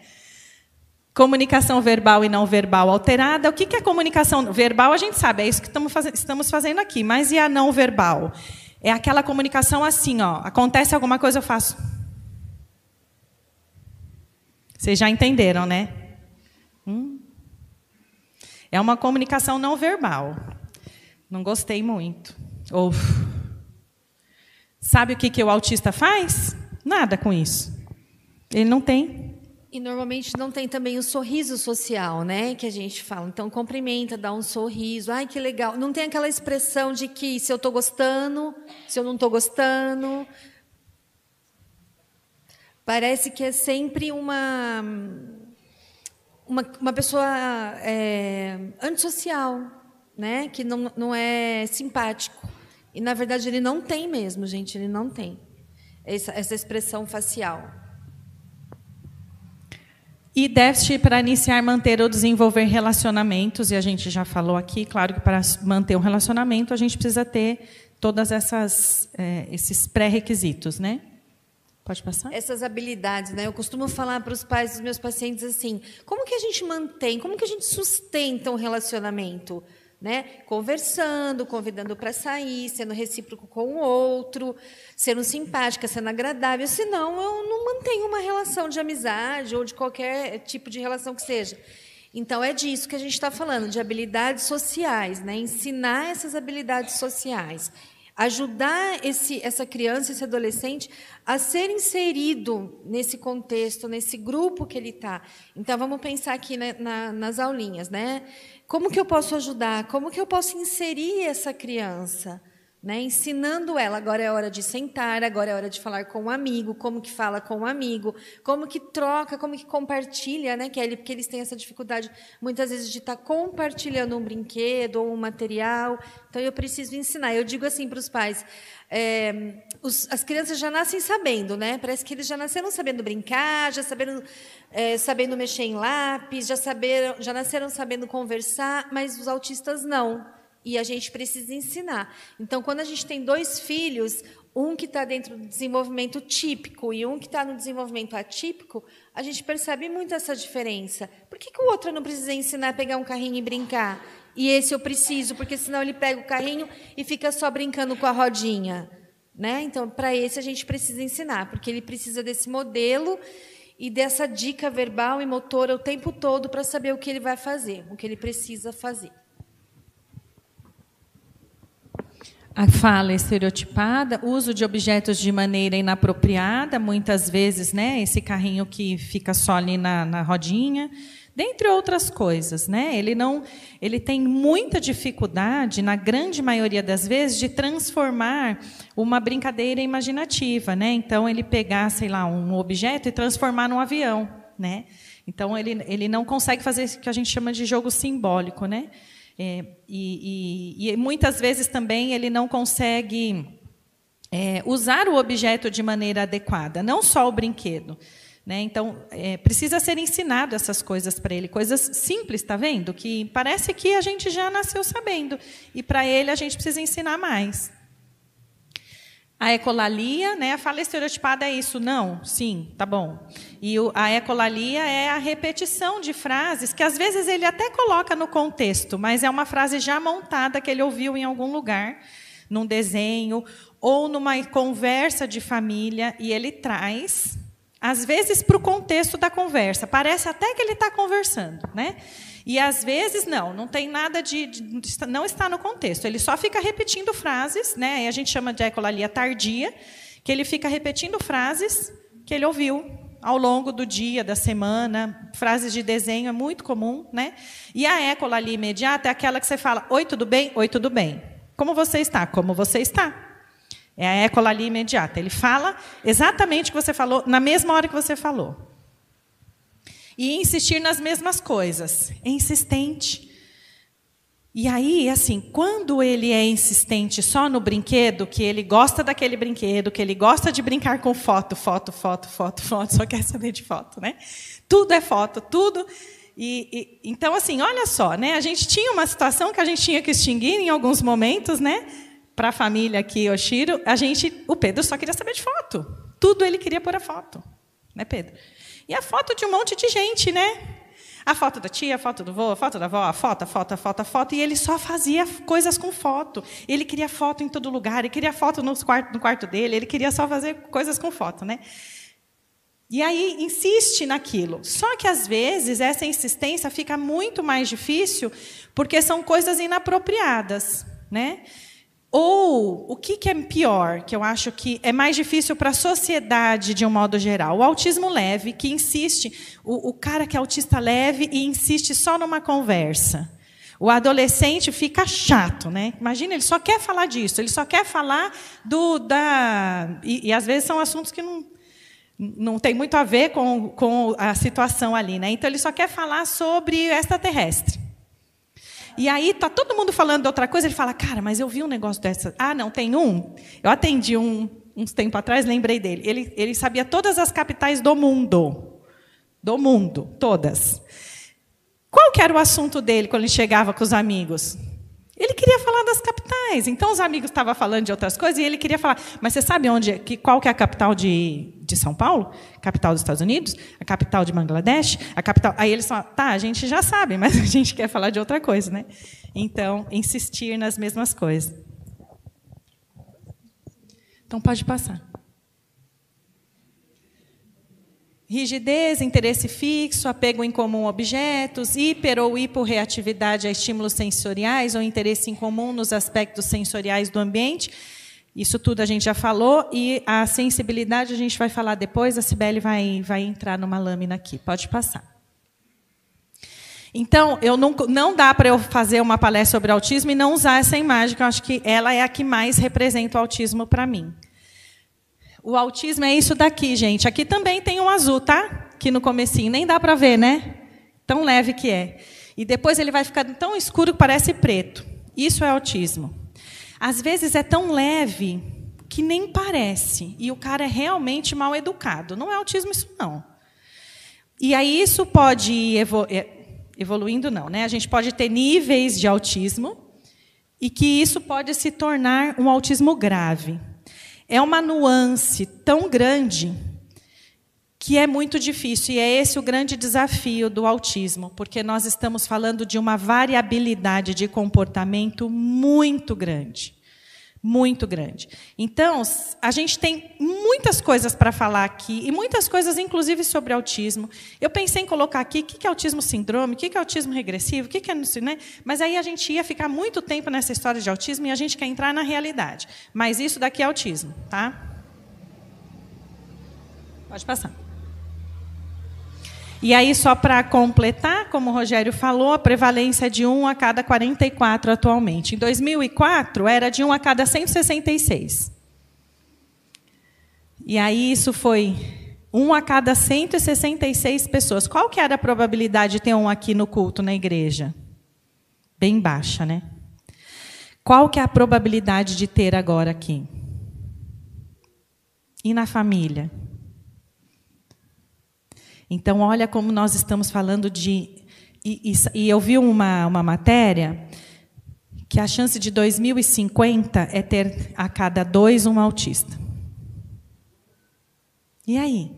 F: Comunicação verbal e não verbal alterada. O que é comunicação verbal? A gente sabe, é isso que estamos fazendo aqui. Mas e a não verbal? É aquela comunicação assim, ó. Acontece alguma coisa, eu faço. Vocês já entenderam, né? É uma comunicação não verbal. Não gostei muito. Sabe o que o autista faz? Nada com isso. Ele não tem.
G: E normalmente não tem também o sorriso social, né? Que a gente fala. Então, cumprimenta, dá um sorriso. Ai, que legal. Não tem aquela expressão de que se eu estou gostando, se eu não estou gostando. Parece que é sempre uma pessoa antissocial, né? Que não é simpático. E, na verdade, ele não tem mesmo, gente. Ele não tem essa expressão facial.
F: E déficit para iniciar, manter ou desenvolver relacionamentos, e a gente já falou aqui, claro que para manter um relacionamento a gente precisa ter todas esses pré-requisitos, né? Pode passar?
G: Essas habilidades, né? Eu costumo falar para os pais dos meus pacientes assim, como que a gente mantém, como que a gente sustenta um relacionamento? Né? Conversando, convidando para sair, sendo recíproco com o outro, sendo simpática, sendo agradável, senão eu não mantenho uma relação de amizade ou de qualquer tipo de relação que seja. Então, é disso que a gente está falando, de habilidades sociais, né? Ensinar essas habilidades sociais, ajudar essa criança, esse adolescente a ser inserido nesse contexto, nesse grupo que ele está. Então, vamos pensar aqui nas aulinhas, né? Como que eu posso ajudar? Como que eu posso inserir essa criança? Né? Ensinando ela, agora é hora de sentar, agora é hora de falar com um amigo, como que fala com um amigo, como que troca, como que compartilha, né? Porque eles têm essa dificuldade, muitas vezes, de estar compartilhando um brinquedo ou um material. Então, eu preciso ensinar. Eu digo assim para os pais, as crianças já nascem sabendo, né? Parece que eles já nasceram sabendo brincar, já sabendo mexer em lápis, já nasceram sabendo conversar, mas os autistas não. E a gente precisa ensinar. Então, quando a gente tem 2 filhos, um que está dentro do desenvolvimento típico e um que está no desenvolvimento atípico, a gente percebe muito essa diferença. Por que o outro não precisa ensinar a pegar um carrinho e brincar? E esse eu preciso, porque senão ele pega o carrinho e fica só brincando com a rodinha. Né? Então, para esse a gente precisa ensinar, porque ele precisa desse modelo e dessa dica verbal e motora o tempo todo para saber o que ele vai fazer, o que ele precisa fazer.
F: A fala estereotipada, uso de objetos de maneira inapropriada, muitas vezes, né, esse carrinho que fica só ali na rodinha. dentre outras coisas, né? Ele tem muita dificuldade, na grande maioria das vezes, de transformar uma brincadeira imaginativa, né? Então, ele pegar, sei lá, um objeto e transformar num avião, né? Então, ele não consegue fazer isso que a gente chama de jogo simbólico, né? E muitas vezes também ele não consegue usar o objeto de maneira adequada, não só o brinquedo. Né? Então, precisa ser ensinado essas coisas para ele, coisas simples, está vendo? Que parece que a gente já nasceu sabendo, e para ele a gente precisa ensinar mais. A ecolalia, né? A fala estereotipada é isso, não? Sim, tá bom. E a ecolalia é a repetição de frases que, às vezes, ele até coloca no contexto, mas é uma frase já montada que ele ouviu em algum lugar, num desenho, ou numa conversa de família, e ele traz... às vezes, para o contexto da conversa. Parece até que ele está conversando, né? E, às vezes, não tem nada não está no contexto. Ele só fica repetindo frases, né? E a gente chama de ecolalia tardia, que ele fica repetindo frases que ele ouviu ao longo do dia, da semana. Frases de desenho é muito comum, né? E a ecolalia imediata é aquela que você fala: oi, tudo bem? Oi, tudo bem. Como você está? Como você está? É a ecolalia imediata. Ele fala exatamente o que você falou, na mesma hora que você falou. E insistir nas mesmas coisas. É insistente. E aí, assim, quando ele é insistente só no brinquedo, que ele gosta daquele brinquedo, que ele gosta de brincar com foto, só quer saber de foto, né? Tudo é foto, tudo. Então, assim, olha só, né? A gente tinha uma situação que a gente tinha que extinguir em alguns momentos, né? Para a família aqui, Oshiro, o Pedro só queria saber de foto. Tudo ele queria pôr a foto. Né, Pedro? E a foto de um monte de gente, né? A foto da tia, a foto do vô, a foto da avó, a foto. E ele só fazia coisas com foto. Ele queria foto em todo lugar, ele queria foto no quarto dele, ele queria só fazer coisas com foto, né? E aí insiste naquilo. Só que, às vezes, essa insistência fica muito mais difícil porque são coisas inapropriadas, né? Ou, o que é pior, que eu acho que é mais difícil para a sociedade, de um modo geral? O autismo leve, que insiste, o cara que é autista leve e insiste só numa conversa. O adolescente fica chato, né? Imagina, ele só quer falar disso, ele só quer falar e às vezes são assuntos que não tem muito a ver com a situação ali, né? Então, ele só quer falar sobre extraterrestre. E aí está todo mundo falando de outra coisa, ele fala: cara, mas eu vi um negócio dessa. Ah, não, tem um. Eu atendi uns tempos atrás, lembrei dele. Ele sabia todas as capitais do mundo. Do mundo, todas. Qual que era o assunto dele quando ele chegava com os amigos? Ele queria falar das capitais. Então, os amigos estavam falando de outras coisas e ele queria falar: mas você sabe qual que é a capital de São Paulo? A capital dos Estados Unidos? A capital de Bangladesh? A capital... Aí eles falam: tá, a gente já sabe, mas a gente quer falar de outra coisa, né? Então, insistir nas mesmas coisas. Então, pode passar. Rigidez, interesse fixo, apego em comum a objetos, hiper ou hiporreatividade a estímulos sensoriais ou interesse em comum nos aspectos sensoriais do ambiente. Isso tudo a gente já falou. E a sensibilidade a gente vai falar depois. A Cibele vai entrar numa lâmina aqui. Pode passar. Então, não dá para eu fazer uma palestra sobre autismo e não usar essa imagem, que eu acho que ela é a que mais representa o autismo para mim. O autismo é isso daqui, gente. Aqui também tem um azul, tá? Aqui no comecinho. Nem dá para ver, né? Tão leve que é. E depois ele vai ficando tão escuro que parece preto. Isso é autismo. Às vezes é tão leve que nem parece. E o cara é realmente mal educado. Não é autismo isso, não. E aí isso pode ir evoluindo, não, né? A gente pode ter níveis de autismo e que isso pode se tornar um autismo grave. É uma nuance tão grande que é muito difícil. E é esse o grande desafio do autismo, porque nós estamos falando de uma variabilidade de comportamento muito grande. Muito grande. Então, a gente tem muitas coisas para falar aqui, e muitas coisas, inclusive, sobre autismo. Eu pensei em colocar aqui o que é autismo síndrome, o que é autismo regressivo, o que é... Né? Mas aí a gente ia ficar muito tempo nessa história de autismo e a gente quer entrar na realidade. Mas isso daqui é autismo, tá? Pode passar. E aí, só para completar, como o Rogério falou, a prevalência é de 1 a cada 44 atualmente. Em 2004, era de 1 a cada 166. E aí, isso foi 1 a cada 166 pessoas. Qual que era a probabilidade de ter um aqui no culto, na igreja? Bem baixa, né? Qual que é a probabilidade de ter agora aqui? E na família? Então, olha como nós estamos falando de... E eu vi uma matéria que a chance de 2050 é ter a cada 2 um autista. E aí?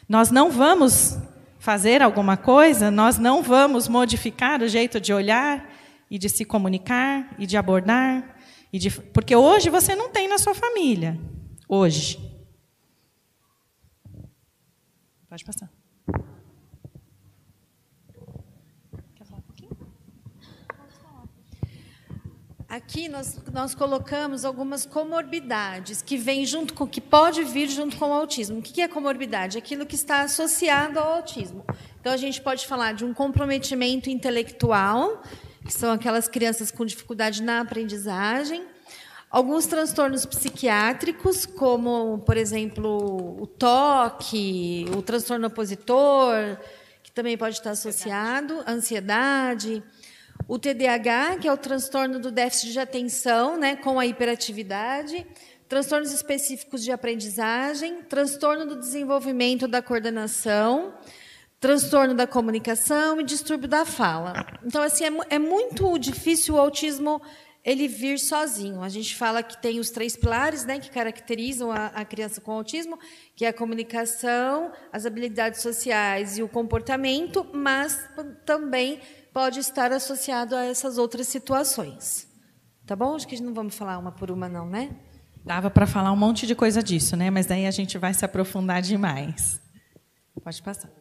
F: Nós não vamos fazer alguma coisa? Nós não vamos modificar o jeito de olhar e de se comunicar e de abordar? Porque hoje você não tem na sua família. Hoje. Pode passar.
G: Aqui nós colocamos algumas comorbidades que vêm junto com, que pode vir junto com o autismo. O que é comorbidade? Aquilo que está associado ao autismo. Então a gente pode falar de um comprometimento intelectual, que são aquelas crianças com dificuldade na aprendizagem, alguns transtornos psiquiátricos, como, por exemplo, o toque, o transtorno opositor, que também pode estar associado, a ansiedade. O TDAH, que é o transtorno do déficit de atenção, né, com a hiperatividade, transtornos específicos de aprendizagem, transtorno do desenvolvimento da coordenação, transtorno da comunicação e distúrbio da fala. Então, assim, é muito difícil o autismo ele vir sozinho. A gente fala que tem os 3 pilares, né, que caracterizam a criança com autismo, que é a comunicação, as habilidades sociais e o comportamento, mas também pode estar associado a essas outras situações. Tá bom? Acho que não vamos falar uma por uma, não, né?
F: Dava para falar um monte de coisa disso, né? Mas daí a gente vai se aprofundar demais. Pode passar.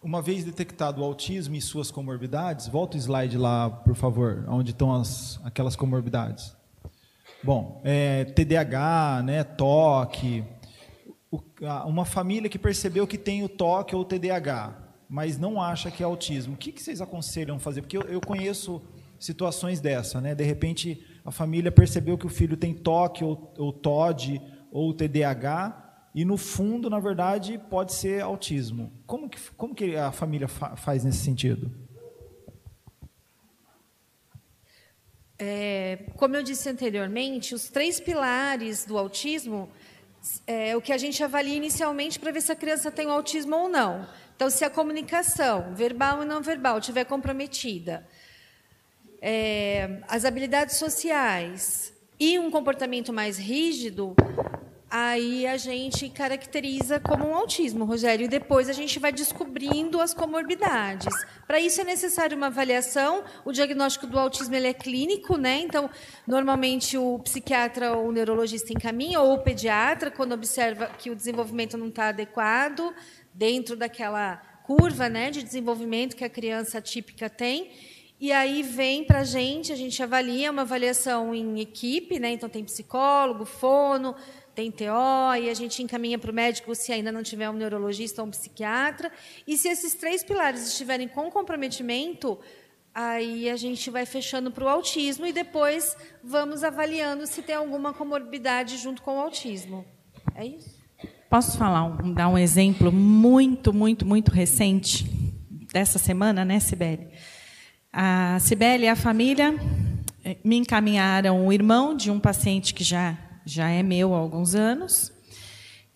D: Uma vez detectado o autismo e suas comorbidades, volta o slide lá, por favor, onde estão aquelas comorbidades. Bom, TDAH, né, toque, uma família que percebeu que tem o toque ou o TDAH, mas não acha que é autismo, o que vocês aconselham fazer? Porque eu conheço situações dessa, né? De repente, a família percebeu que o filho tem toque ou TOD ou TDAH, e, no fundo, na verdade, pode ser autismo. Como que a família faz nesse sentido?
G: Como eu disse anteriormente, os 3 pilares do autismo é o que a gente avalia inicialmente para ver se a criança tem o autismo ou não. Então, se a comunicação, verbal e não verbal, estiver comprometida, as habilidades sociais e um comportamento mais rígido, aí a gente caracteriza como um autismo, Rogério, e depois a gente vai descobrindo as comorbidades. Para isso é necessário uma avaliação. O diagnóstico do autismo ele é clínico, né? Então, normalmente o psiquiatra ou o neurologista encaminha, ou o pediatra, quando observa que o desenvolvimento não está adequado, dentro daquela curva, né, de desenvolvimento que a criança típica tem. E aí vem para a gente avalia, uma avaliação em equipe, né? Então tem psicólogo, fono, tem TO, e a gente encaminha para o médico se ainda não tiver um neurologista ou um psiquiatra. E se esses 3 pilares estiverem com comprometimento, aí a gente vai fechando para o autismo e depois vamos avaliando se tem alguma comorbidade junto com o autismo. É isso?
F: Posso dar um exemplo muito, muito, muito recente dessa semana, né, Cibele? A Cibele e a família me encaminharam o irmão de um paciente que já já é meu há alguns anos,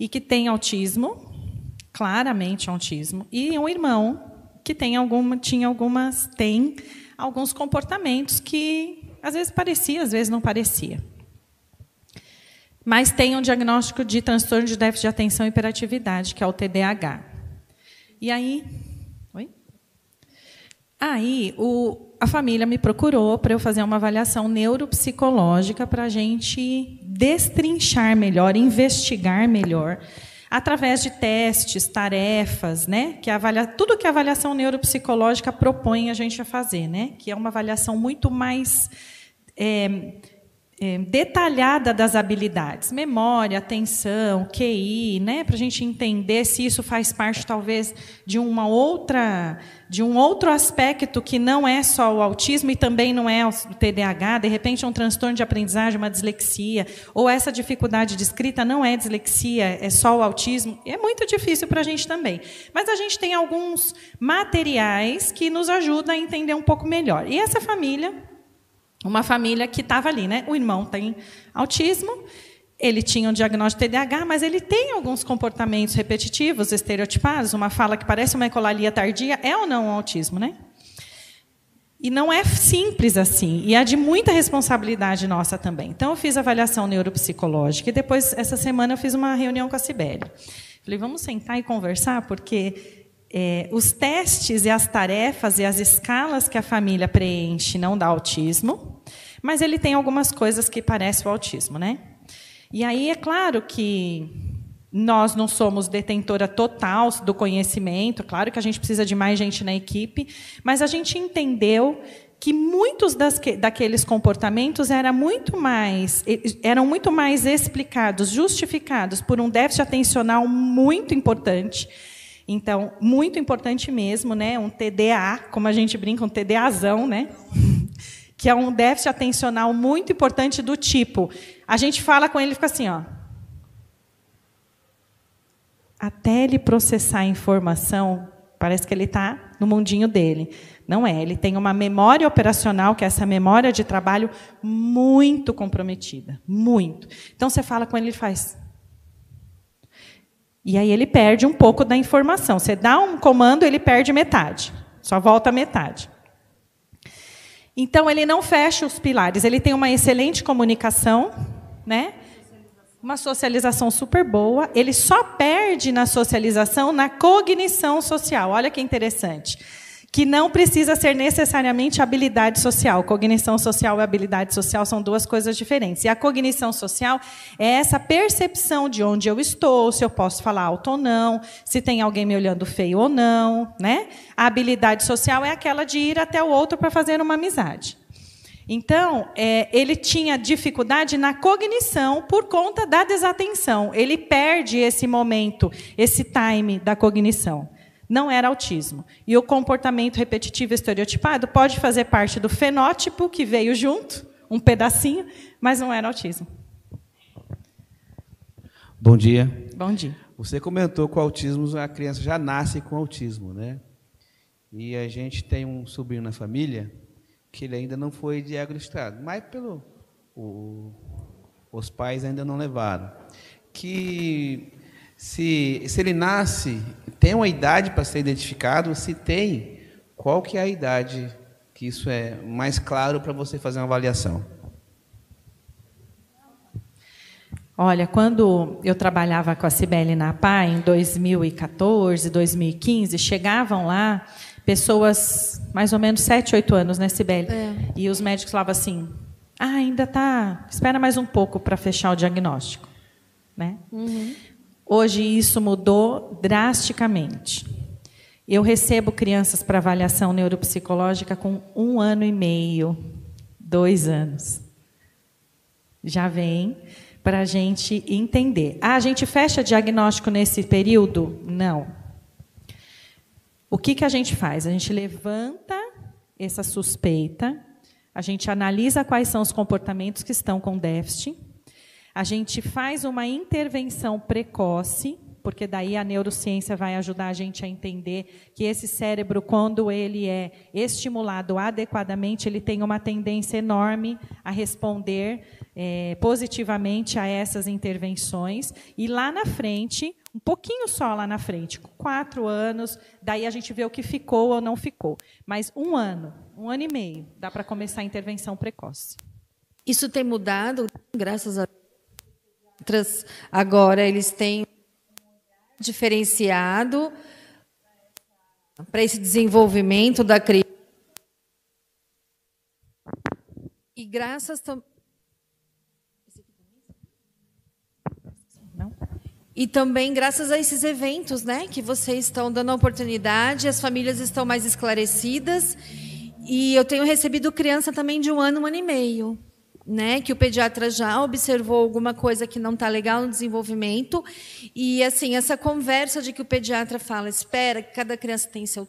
F: e que tem autismo, claramente autismo, e um irmão que tem alguns comportamentos que às vezes parecia, às vezes não parecia. Mas tem um diagnóstico de transtorno de déficit de atenção e hiperatividade, que é o TDAH. E aí, a família me procurou para eu fazer uma avaliação neuropsicológica para a gente destrinchar melhor, investigar melhor, através de testes, tarefas, né? Tudo que a avaliação neuropsicológica propõe a gente a fazer, né? Que é uma avaliação muito mais detalhada das habilidades, memória, atenção, QI, né? Para a gente entender se isso faz parte, talvez, de um outro aspecto que não é só o autismo e também não é o TDAH, de repente é um transtorno de aprendizagem, uma dislexia, ou essa dificuldade de escrita não é dislexia, é só o autismo. É muito difícil para a gente também. Mas a gente tem alguns materiais que nos ajudam a entender um pouco melhor. E essa família, uma família que estava ali, né? O irmão tem autismo, ele tinha um diagnóstico de TDAH, mas ele tem alguns comportamentos repetitivos, estereotipados, uma fala que parece uma ecolalia tardia, é ou não um autismo, né? E não é simples assim, e é de muita responsabilidade nossa também. Então, eu fiz avaliação neuropsicológica, e depois, essa semana, eu fiz uma reunião com a Cibele. Falei, vamos sentar e conversar, porque os testes e as tarefas e as escalas que a família preenche não dá autismo, mas ele tem algumas coisas que parecem o autismo, né? E aí é claro que nós não somos detentora total do conhecimento, claro que a gente precisa de mais gente na equipe, mas a gente entendeu que muitos daqueles comportamentos eram muito mais explicados, justificados por um déficit atencional muito importante. Então, muito importante mesmo, né? Um TDA, como a gente brinca, um TDAzão, né? Que é um déficit atencional muito importante do tipo, a gente fala com ele e fica assim, ó. Até ele processar a informação, parece que ele está no mundinho dele. Não é, ele tem uma memória operacional, que é essa memória de trabalho, muito comprometida, muito. Então, você fala com ele e faz... E aí ele perde um pouco da informação. Você dá um comando, ele perde metade. Só volta a metade. Então, ele não fecha os pilares. Ele tem uma excelente comunicação, né? Uma socialização super boa. Ele só perde na socialização, na cognição social. Olha que interessante. Que não precisa ser necessariamente habilidade social. Cognição social e habilidade social são duas coisas diferentes. E a cognição social é essa percepção de onde eu estou, se eu posso falar alto ou não, se tem alguém me olhando feio ou não, né? A habilidade social é aquela de ir até o outro para fazer uma amizade. Então, ele tinha dificuldade na cognição por conta da desatenção. Ele perde esse momento, esse time da cognição. Não era autismo. E o comportamento repetitivo estereotipado pode fazer parte do fenótipo que veio junto, um pedacinho, mas não era autismo.
C: Bom dia.
F: Bom dia.
C: Você comentou que o autismo, a criança já nasce com autismo, né? E a gente tem um sobrinho na família que ele ainda não foi diagnosticado, mas os pais ainda não levaram. Que se ele nasce, tem uma idade para ser identificado? Se tem, qual que é a idade que isso é mais claro para você fazer uma avaliação?
F: Olha, quando eu trabalhava com a Cibele na APA, em 2014, 2015, chegavam lá pessoas, mais ou menos 7, 8 anos, né, Cibele? E os médicos falavam assim, ainda está, espera mais um pouco para fechar o diagnóstico. Né? Uhum. Hoje isso mudou drasticamente. Eu recebo crianças para avaliação neuropsicológica com 1 ano e meio, 2 anos. Já vem para a gente entender. A gente fecha diagnóstico nesse período? Não. O que a gente faz? A gente levanta essa suspeita, a gente analisa quais são os comportamentos que estão com déficit, a gente faz uma intervenção precoce, porque daí a neurociência vai ajudar a gente a entender que esse cérebro, quando ele é estimulado adequadamente, ele tem uma tendência enorme a responder positivamente a essas intervenções. E lá na frente, um pouquinho só lá na frente, com 4 anos, daí a gente vê o que ficou ou não ficou. Mas 1 ano e meio, dá para começar a intervenção precoce.
G: Isso tem mudado, graças a outras. Agora eles têm diferenciado para esse desenvolvimento da criança. E graças E também graças a esses eventos, né, que vocês estão dando a oportunidade, as famílias estão mais esclarecidas. E eu tenho recebido criança também de 1 ano e meio, né, que o pediatra já observou alguma coisa que não está legal no desenvolvimento. E assim, essa conversa de que o pediatra fala, espera que cada criança tem seu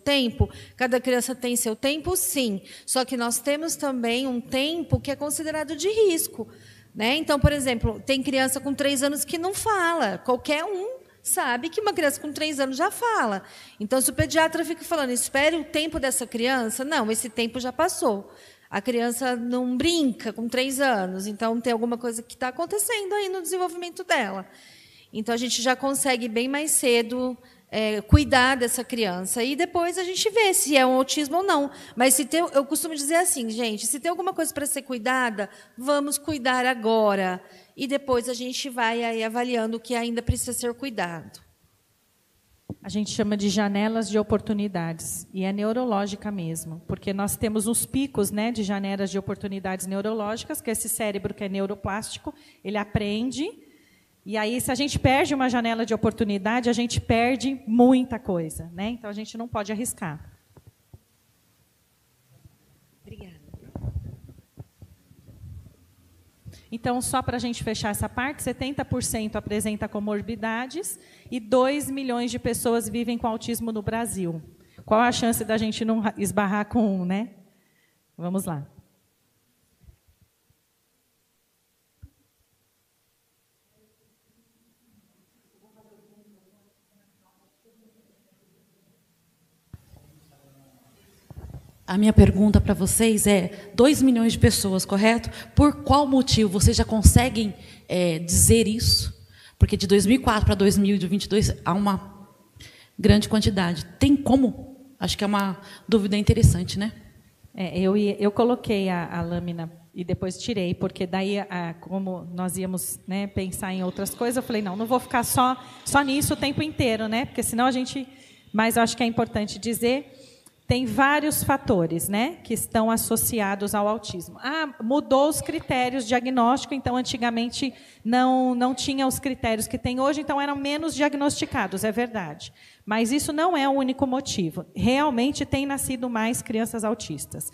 G: tempo, sim. Só que nós temos também um tempo que é considerado de risco. Né? Então, por exemplo, tem criança com 3 anos que não fala. Qualquer um sabe que uma criança com 3 anos já fala. Então, se o pediatra fica falando, espere o tempo dessa criança, não, esse tempo já passou. A criança não brinca com 3 anos, então tem alguma coisa que está acontecendo aí no desenvolvimento dela. Então, a gente já consegue bem mais cedo cuidar dessa criança. E depois a gente vê se é um autismo ou não. Mas se tem, eu costumo dizer assim, gente, se tem alguma coisa para ser cuidada, vamos cuidar agora. E depois a gente vai aí avaliando o que ainda precisa ser cuidado.
F: A gente chama de janelas de oportunidades. E é neurológica mesmo. Porque nós temos uns picos, né, de janelas de oportunidades neurológicas, que esse cérebro que é neuroplástico, ele aprende. E aí, se a gente perde uma janela de oportunidade, a gente perde muita coisa, né? Então, a gente não pode arriscar.
G: Obrigada.
F: Então, só para a gente fechar essa parte, 70% apresenta comorbidades e 2 milhões de pessoas vivem com autismo no Brasil. Qual a chance da gente não esbarrar com um, né? Vamos lá.
H: A minha pergunta para vocês é, 2 milhões de pessoas, correto? Por qual motivo? Vocês já conseguem dizer isso? Porque de 2004 para 2022 há uma grande quantidade. Tem como? Acho que é uma dúvida interessante, né?
F: Eu coloquei a lâmina e depois tirei, porque daí, como nós íamos, né, pensar em outras coisas, eu falei, não vou ficar só nisso o tempo inteiro, né? Porque senão a gente... Mas eu acho que é importante dizer... Tem vários fatores, né, que estão associados ao autismo. Mudou os critérios diagnósticos, então, antigamente, não tinha os critérios que tem hoje, então eram menos diagnosticados, é verdade. Mas isso não é o único motivo. Realmente tem nascido mais crianças autistas.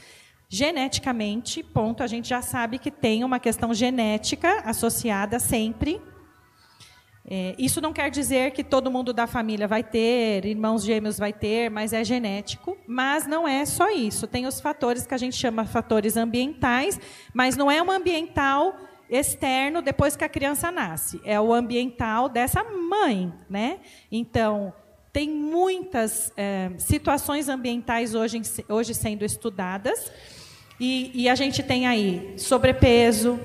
F: Geneticamente, a gente já sabe que tem uma questão genética associada sempre. Isso não quer dizer que todo mundo da família vai ter, irmãos gêmeos vai ter, mas é genético. Mas não é só isso. Tem os fatores que a gente chama de fatores ambientais, mas não é um ambiental externo depois que a criança nasce. É o ambiental dessa mãe, né? Então, tem muitas situações ambientais hoje sendo estudadas. E a gente tem aí sobrepeso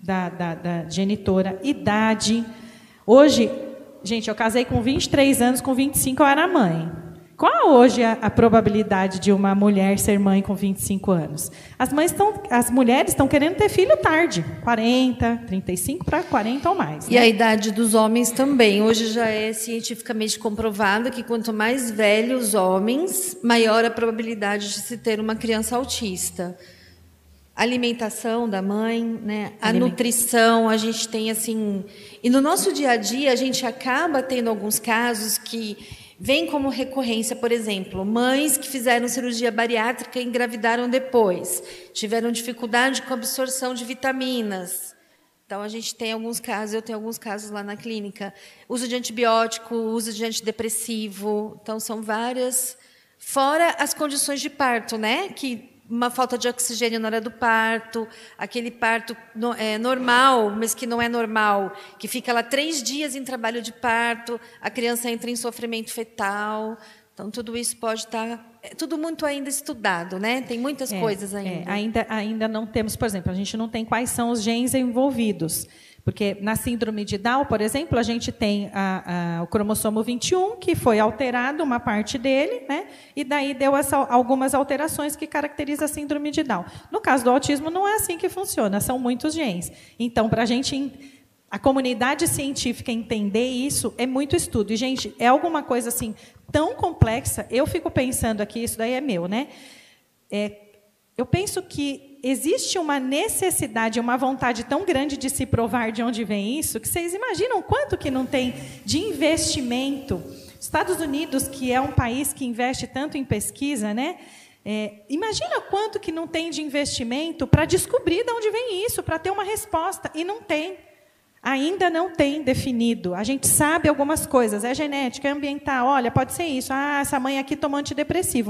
F: da genitora, idade... Hoje, gente, eu casei com 23 anos, com 25 eu era mãe. Qual hoje a probabilidade de uma mulher ser mãe com 25 anos? As mulheres estão querendo ter filho tarde, 40, 35 para 40 ou mais.
G: E a idade dos homens também. Hoje já é cientificamente comprovado que quanto mais velhos os homens, maior a probabilidade de se ter uma criança autista. Alimentação da mãe, né? A nutrição, a gente tem assim... E no nosso dia a dia, a gente acaba tendo alguns casos que vêm como recorrência, por exemplo, mães que fizeram cirurgia bariátrica e engravidaram depois, tiveram dificuldade com a absorção de vitaminas. Então, a gente tem alguns casos, eu tenho alguns casos lá na clínica, uso de antibiótico, uso de antidepressivo, então são várias... Fora as condições de parto, né? Que uma falta de oxigênio na hora do parto, aquele parto normal, mas que não é normal, que fica lá 3 dias em trabalho de parto, a criança entra em sofrimento fetal. Então, tudo isso pode estar... É tudo muito ainda estudado, né? Tem muitas coisas ainda.
F: Ainda não temos, por exemplo, a gente não tem quais são os genes envolvidos. Porque na síndrome de Down, por exemplo, a gente tem o cromossomo 21, que foi alterado, uma parte dele, né? E daí deu algumas alterações que caracterizam a síndrome de Down. No caso do autismo, não é assim que funciona, são muitos genes. Então, para a comunidade científica entender isso, é muito estudo. E, gente, é alguma coisa assim tão complexa, eu fico pensando aqui, isso daí é meu, né? Eu penso que existe uma necessidade, uma vontade tão grande de se provar de onde vem isso, que vocês imaginam quanto que não tem de investimento. Estados Unidos, que é um país que investe tanto em pesquisa, né? Imagina quanto que não tem de investimento para descobrir de onde vem isso, para ter uma resposta, e não tem. Ainda não tem definido. A gente sabe algumas coisas. É genética, é ambiental. Olha, pode ser isso. Essa mãe aqui tomou antidepressivo.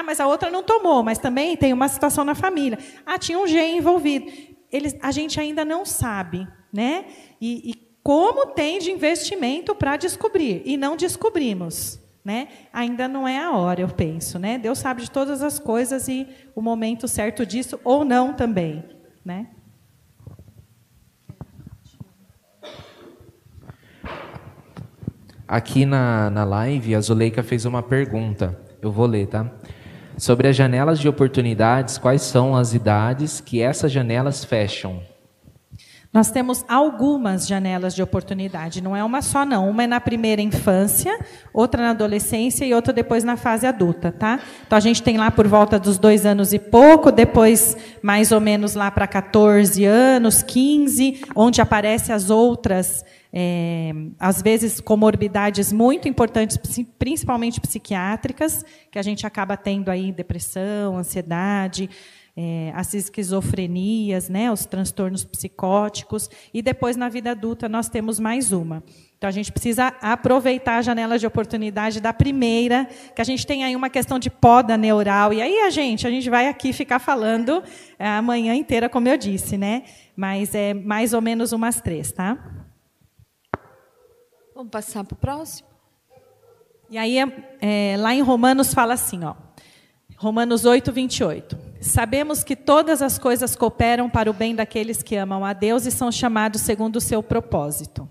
F: Mas a outra não tomou, mas também tem uma situação na família. Tinha um gene envolvido. A gente ainda não sabe, né? E como tem de investimento para descobrir. E não descobrimos, né? Ainda não é a hora, eu penso, né? Deus sabe de todas as coisas e o momento certo disso, ou não também, né?
I: Aqui na live, a Zuleika fez uma pergunta. Eu vou ler, tá? Sobre as janelas de oportunidades, quais são as idades que essas janelas fecham?
F: Nós temos algumas janelas de oportunidade, não é uma só, não. Uma é na primeira infância, outra na adolescência e outra depois na fase adulta, tá? Então, a gente tem lá por volta dos 2 anos e pouco, depois mais ou menos lá para 14 anos, 15, onde aparecem as outras, às vezes, comorbidades muito importantes, principalmente psiquiátricas, que a gente acaba tendo aí depressão, ansiedade, as esquizofrenias, né, os transtornos psicóticos, e depois, na vida adulta, nós temos mais uma. Então, a gente precisa aproveitar a janela de oportunidade da primeira, que a gente tem aí uma questão de poda neural, e aí a gente vai aqui ficar falando a manhã inteira, como eu disse, né? Mas é mais ou menos umas 3, tá?
G: Vamos passar para o próximo?
F: E aí, lá em Romanos fala assim, ó, Romanos 8, 28. Sabemos que todas as coisas cooperam para o bem daqueles que amam a Deus e são chamados segundo o seu propósito.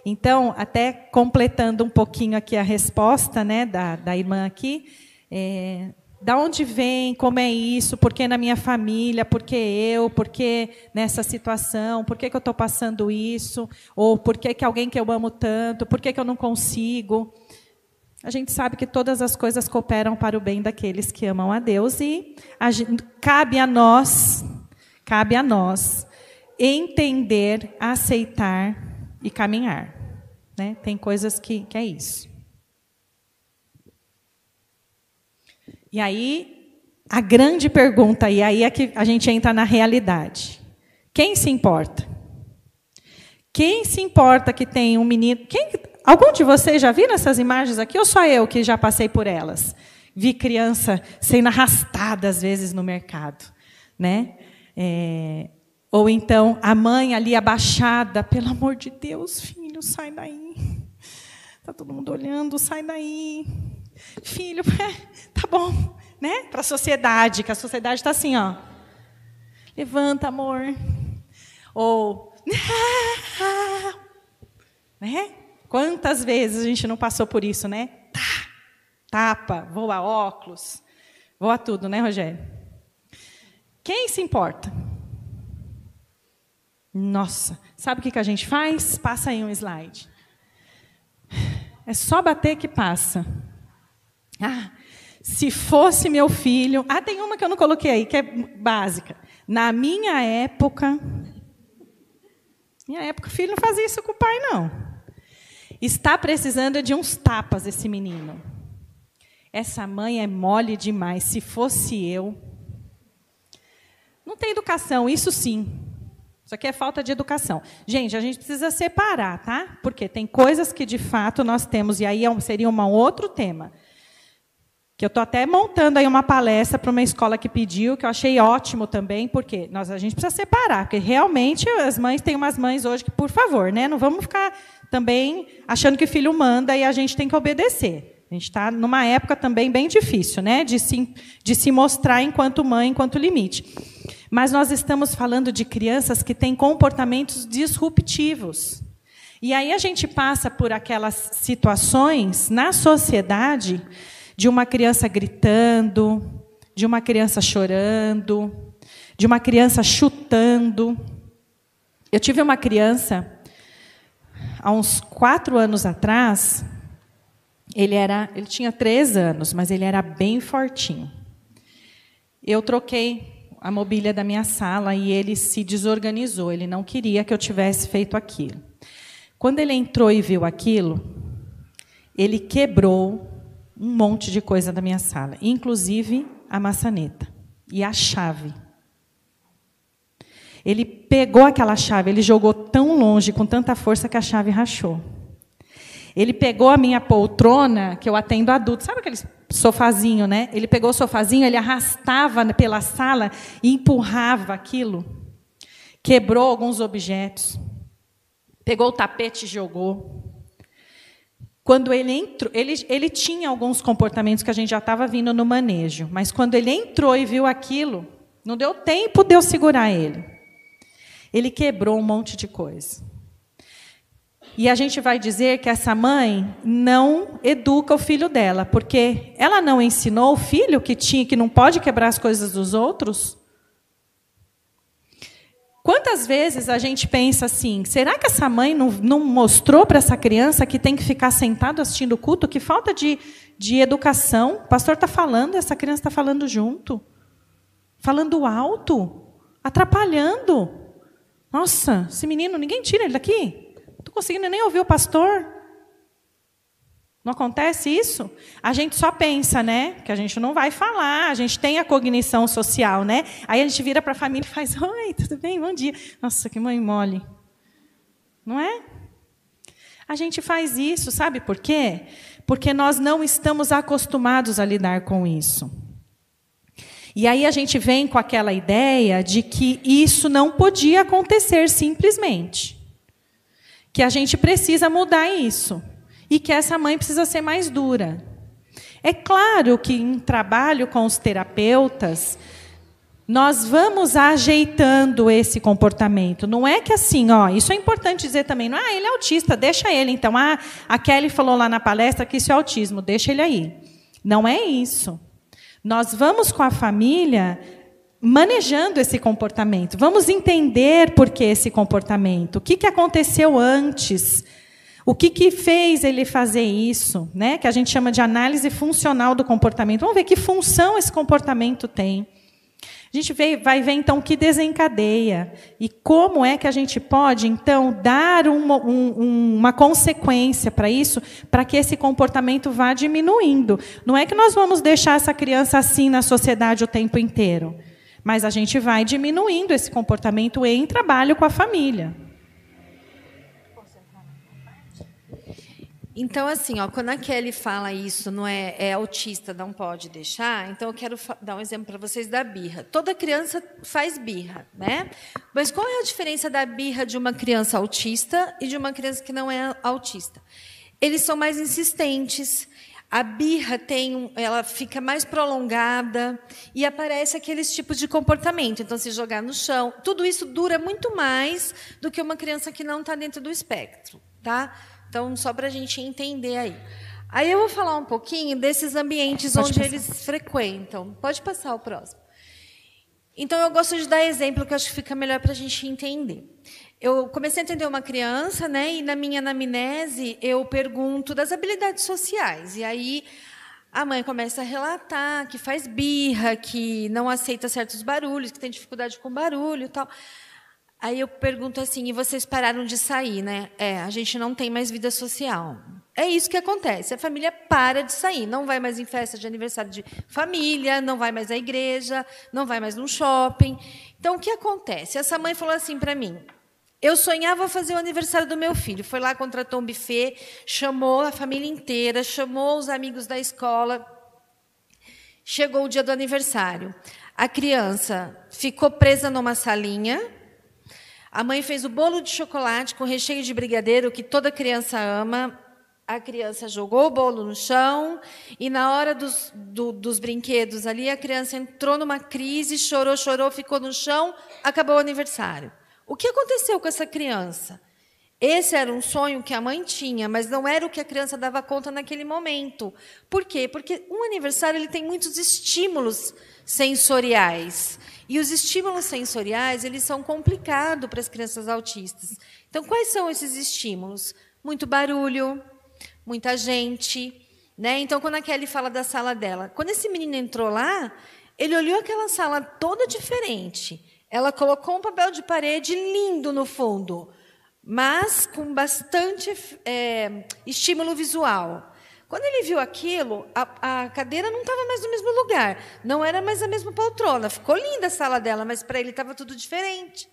F: Então, até completando um pouquinho aqui a resposta, né, da irmã aqui, da onde vem, como é isso, por que na minha família, por que eu, por que nessa situação, por que eu estou passando isso, ou por que alguém que eu amo tanto, por que eu não consigo... A gente sabe que todas as coisas cooperam para o bem daqueles que amam a Deus e cabe a nós entender, aceitar e caminhar, né? Tem coisas que é isso. E aí, a grande pergunta, e aí é que a gente entra na realidade. Quem se importa? Quem se importa que tem um menino... Algum de vocês já viram essas imagens aqui, ou só eu que já passei por elas? Vi criança sendo arrastada, às vezes, no mercado, né? Ou então, a mãe ali abaixada, pelo amor de Deus, filho, sai daí. Está todo mundo olhando, sai daí. Filho, tá bom, né? Para a sociedade, que a sociedade está assim, ó. Levanta, amor. Ou... né? Quantas vezes a gente não passou por isso, né? Tapa, voa óculos, voa tudo, né, Rogério? Quem se importa? Nossa, sabe o que a gente faz? Passa aí um slide. É só bater que passa. Se fosse meu filho... tem uma que eu não coloquei aí, que é básica. Na minha época, o filho não fazia isso com o pai, não. Está precisando de uns tapas, esse menino. Essa mãe é mole demais. Se fosse eu... Não tem educação, isso sim. Isso aqui é falta de educação. Gente, a gente precisa separar, tá? Porque tem coisas que, de fato, nós temos, e aí seria um outro tema. que eu estou até montando aí uma palestra para uma escola que pediu, que eu achei ótimo também, porque a gente precisa separar, porque realmente as mães, tem umas mães hoje que, por favor, né, não vamos ficar também achando que o filho manda e a gente tem que obedecer. A gente está numa época também bem difícil, né, de se mostrar enquanto mãe, enquanto limite. Mas nós estamos falando de crianças que têm comportamentos disruptivos. E aí a gente passa por aquelas situações na sociedade de uma criança gritando, de uma criança chorando, de uma criança chutando. Eu tive uma criança, há uns 4 anos atrás, ele tinha 3 anos, mas ele era bem fortinho. Eu troquei a mobília da minha sala e ele se desorganizou, ele não queria que eu tivesse feito aquilo. Quando ele entrou e viu aquilo, ele quebrou um monte de coisa da minha sala, inclusive a maçaneta e a chave. Ele pegou aquela chave, ele jogou tão longe, com tanta força, que a chave rachou. Ele pegou a minha poltrona, que eu atendo adulto, sabe aquele sofazinho, né? Ele pegou o sofazinho, ele arrastava pela sala e empurrava aquilo. Quebrou alguns objetos. Pegou o tapete e jogou. Quando ele entrou, ele tinha alguns comportamentos que a gente já estava vindo no manejo, mas quando ele entrou e viu aquilo, não deu tempo de eu segurar ele. Ele quebrou um monte de coisa. E a gente vai dizer que essa mãe não educa o filho dela, porque ela não ensinou o filho que não pode quebrar as coisas dos outros. Quantas vezes a gente pensa assim, será que essa mãe não mostrou para essa criança que tem que ficar sentado assistindo o culto? Que falta de educação. O pastor está falando, essa criança está falando junto. Falando alto. Atrapalhando. Nossa, esse menino, ninguém tira ele daqui. Não estou conseguindo nem ouvir o pastor. Não acontece isso? A gente só pensa, né? Que a gente não vai falar, a gente tem a cognição social, né? Aí a gente vira para a família e faz, oi, tudo bem? Bom dia. Nossa, que mãe mole. Não é? A gente faz isso, sabe por quê? Porque nós não estamos acostumados a lidar com isso. E aí a gente vem com aquela ideia de que isso não podia acontecer simplesmente. Que a gente precisa mudar isso. E que essa mãe precisa ser mais dura. É claro que em trabalho com os terapeutas, nós vamos ajeitando esse comportamento. Não é que assim, isso é importante dizer também, não, ele é autista, deixa ele. Então, a Kelly falou lá na palestra que isso é autismo, deixa ele aí. Não é isso. Nós vamos com a família manejando esse comportamento. Vamos entender por que esse comportamento. O que aconteceu antes? O que fez ele fazer isso, né? Que a gente chama de análise funcional do comportamento. Vamos ver que função esse comportamento tem. A gente vai ver, então, o que desencadeia. E como é que a gente pode, então, dar uma consequência para isso, para que esse comportamento vá diminuindo. Não é que nós vamos deixar essa criança assim na sociedade o tempo inteiro, mas a gente vai diminuindo esse comportamento em trabalho com a família.
G: Então, assim, quando a Kelly fala isso, não é autista, não pode deixar, então eu quero dar um exemplo para vocês da birra. Toda criança faz birra, né? Mas qual é a diferença da birra de uma criança autista e de uma criança que não é autista? Eles são mais insistentes, a birra ela fica mais prolongada e aparece aqueles tipos de comportamento. Então, se jogar no chão, tudo isso dura muito mais do que uma criança que não está dentro do espectro, tá? Então, só para a gente entender aí. Aí eu vou falar um pouquinho desses ambientes onde eles frequentam. Pode passar o próximo. Então, eu gosto de dar exemplo, que eu acho que fica melhor para a gente entender. Eu comecei a entender uma criança, né? E na minha anamnese eu pergunto das habilidades sociais. E aí a mãe começa a relatar que faz birra, que não aceita certos barulhos, que tem dificuldade com barulho e tal. Aí eu pergunto assim, e vocês pararam de sair, né? A gente não tem mais vida social. É isso que acontece, a família para de sair, não vai mais em festa de aniversário de família, não vai mais à igreja, não vai mais no shopping. Então, o que acontece? Essa mãe falou assim para mim, eu sonhava fazer o aniversário do meu filho, foi lá, contratou um buffet, chamou a família inteira, chamou os amigos da escola, Chegou o dia do aniversário. A criança ficou presa numa salinha. A mãe fez o bolo de chocolate com recheio de brigadeiro, que toda criança ama. A criança jogou o bolo no chão e, na hora dos brinquedos ali, a criança entrou numa crise, chorou, ficou no chão, acabou o aniversário. O que aconteceu com essa criança? Esse era um sonho que a mãe tinha, mas não era o que a criança dava conta naquele momento. Por quê? Porque um aniversário ele tem muitos estímulos sensoriais. E os estímulos sensoriais eles são complicados para as crianças autistas. Então, quais são esses estímulos? Muito barulho, muita gente. Né? Então, quando a Kelly fala da sala dela, quando esse menino entrou lá, ele olhou aquela sala toda diferente. Ela colocou um papel de parede lindo no fundo, mas com bastante estímulo visual. Quando ele viu aquilo, a cadeira não estava mais no mesmo lugar, não era mais a mesma poltrona. Ficou linda a sala dela, mas para ele estava tudo diferente.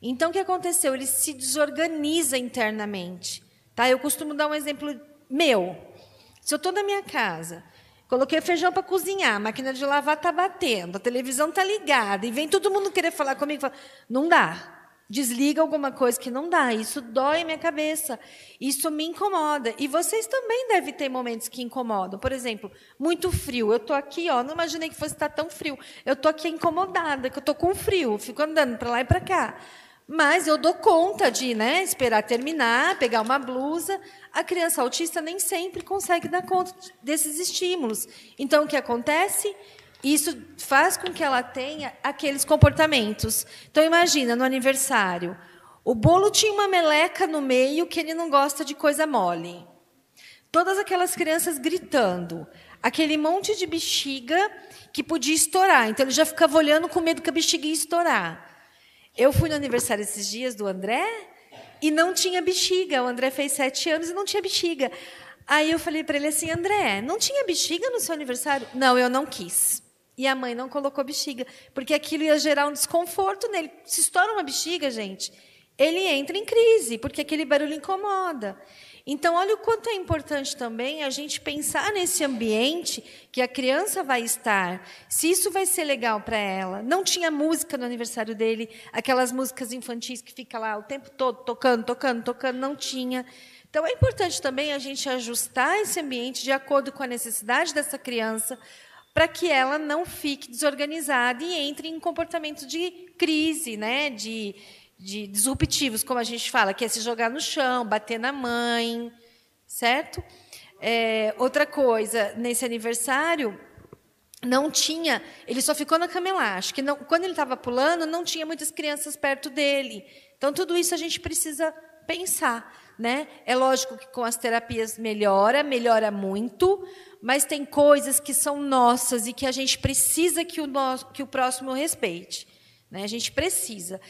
G: Então, o que aconteceu? Ele se desorganiza internamente. Tá? Eu costumo dar um exemplo meu. Se eu estou na minha casa, coloquei feijão para cozinhar, a máquina de lavar está batendo, a televisão está ligada, e vem todo mundo querer falar comigo, fala, não dá. Desliga alguma coisa que não dá. Isso dói a minha cabeça. Isso me incomoda. E vocês também devem ter momentos que incomodam. Por exemplo, muito frio. Eu estou aqui, não imaginei que fosse estar tão frio. Eu estou aqui incomodada, que eu estou com frio. Fico andando para lá e para cá. Mas eu dou conta de esperar terminar, pegar uma blusa. A criança autista nem sempre consegue dar conta desses estímulos. Então, o que acontece? Isso faz com que ela tenha aqueles comportamentos. Então, imagina, no aniversário, o bolo tinha uma meleca no meio que ele não gosta de coisa mole. Todas aquelas crianças gritando. Aquele monte de bexiga que podia estourar. Então, ele já ficava olhando com medo que a bexiga ia estourar. Eu fui no aniversário esses dias do André e não tinha bexiga. O André fez 7 anos e não tinha bexiga. Aí eu falei para ele assim, André, não tinha bexiga no seu aniversário? Não, eu não quis. E a mãe não colocou bexiga, porque aquilo ia gerar um desconforto nele. Se estoura uma bexiga, gente, ele entra em crise, porque aquele barulho incomoda. Então, olha o quanto é importante também a gente pensar nesse ambiente que a criança vai estar, se isso vai ser legal para ela. Não tinha música no aniversário dele, aquelas músicas infantis que fica lá o tempo todo tocando, não tinha. Então, é importante também a gente ajustar esse ambiente de acordo com a necessidade dessa criança, para que ela não fique desorganizada e entre em comportamento de crise, de disruptivos, como a gente fala, que é se jogar no chão, bater na mãe, certo? Outra coisa, nesse aniversário, não tinha, ele só ficou na cama elástica. Quando ele estava pulando, não tinha muitas crianças perto dele. Então, tudo isso a gente precisa pensar. É lógico que com as terapias melhora muito, mas tem coisas que são nossas e que a gente precisa que o próximo respeite. A gente precisa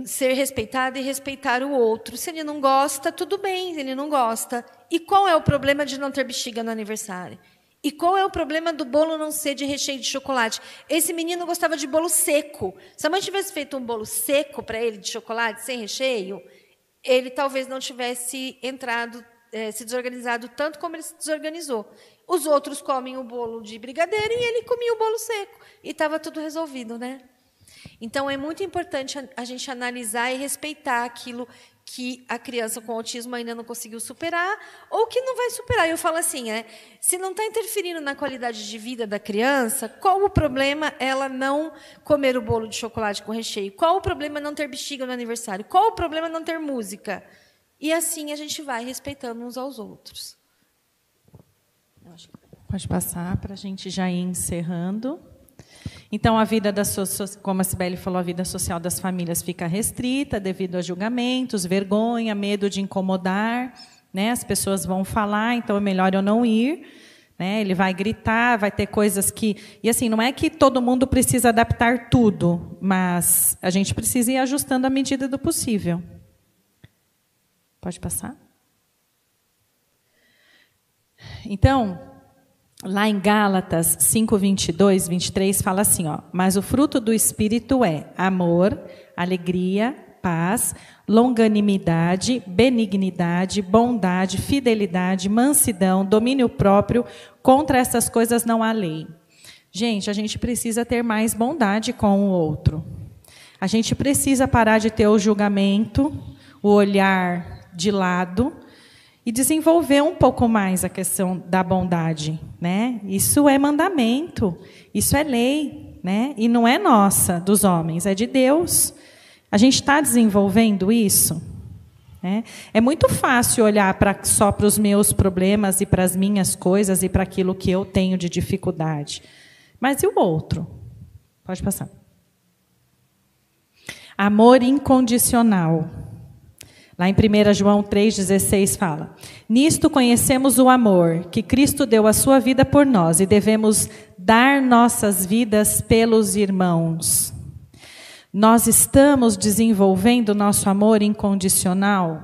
G: ser respeitado e respeitar o outro. Se ele não gosta, tudo bem, ele não gosta. E qual é o problema de não ter bexiga no aniversário? E qual é o problema do bolo não ser de recheio de chocolate? Esse menino gostava de bolo seco. Se a mãe tivesse feito um bolo seco para ele, de chocolate, sem recheio, ele talvez não tivesse se desorganizado tanto como ele se desorganizou. Os outros comem o bolo de brigadeiro e ele comia o bolo seco. E estava tudo resolvido, Então, é muito importante a gente analisar e respeitar aquilo que a criança com autismo ainda não conseguiu superar ou que não vai superar. Eu falo assim, se não está interferindo na qualidade de vida da criança, qual o problema ela não comer o bolo de chocolate com recheio? Qual o problema não ter bexiga no aniversário? Qual o problema não ter música? E assim a gente vai respeitando uns aos outros.
F: Pode passar para a gente já ir encerrando. Então, a vida como a Cibele falou, a vida social das famílias fica restrita devido a julgamentos, vergonha, medo de incomodar, as pessoas vão falar, então é melhor eu não ir, ele vai gritar, vai ter coisas que... E assim, não é que todo mundo precisa adaptar tudo, mas a gente precisa ir ajustando à medida do possível. Pode passar? Então... Lá em Gálatas 5, 22, 23, fala assim, mas o fruto do Espírito é amor, alegria, paz, longanimidade, benignidade, bondade, fidelidade, mansidão, domínio próprio. Contra essas coisas não há lei. Gente, a gente precisa ter mais bondade com o outro. A gente precisa parar de ter o julgamento, o olhar de lado e desenvolver um pouco mais a questão da bondade, né? Isso é mandamento, isso é lei, né? E não é nossa, dos homens, é de Deus. A gente está desenvolvendo isso? Né? É muito fácil olhar só para os meus problemas e para as minhas coisas e para aquilo que eu tenho de dificuldade. Mas e o outro? Pode passar. Amor incondicional. Lá em 1 João 3,16 fala: nisto conhecemos o amor, que Cristo deu a sua vida por nós, e devemos dar nossas vidas pelos irmãos. Nós estamos desenvolvendo nosso amor incondicional?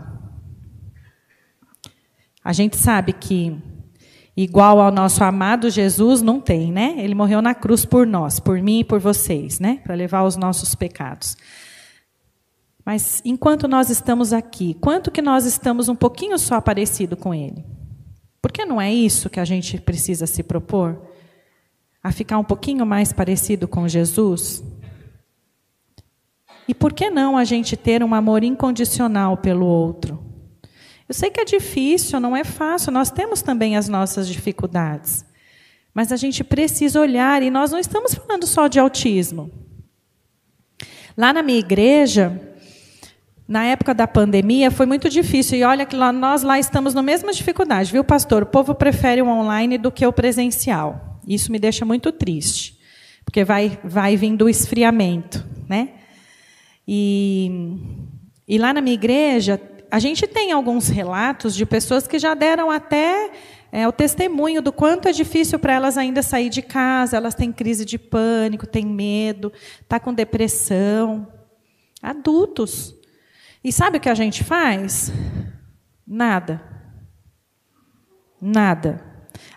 F: A gente sabe que igual ao nosso amado Jesus não tem, né? Ele morreu na cruz por nós, por mim e por vocês, né? Para levar os nossos pecados. Mas enquanto nós estamos aqui, quanto que nós estamos um pouquinho só parecido com Ele? Porque não é isso que a gente precisa se propor? A ficar um pouquinho mais parecido com Jesus? E por que não a gente ter um amor incondicional pelo outro? Eu sei que é difícil, não é fácil, nós temos também as nossas dificuldades. Mas a gente precisa olhar, e nós não estamos falando só de autismo. Lá na minha igreja, na época da pandemia, foi muito difícil. E olha que nós lá estamos na mesma dificuldade, viu, pastor? O povo prefere o online do que o presencial. Isso me deixa muito triste, porque vai vindo o esfriamento, né? E lá na minha igreja, a gente tem alguns relatos de pessoas que já deram até o testemunho do quanto é difícil para elas ainda sair de casa, elas têm crise de pânico, têm medo, estão com depressão. Adultos. E sabe o que a gente faz? Nada. Nada.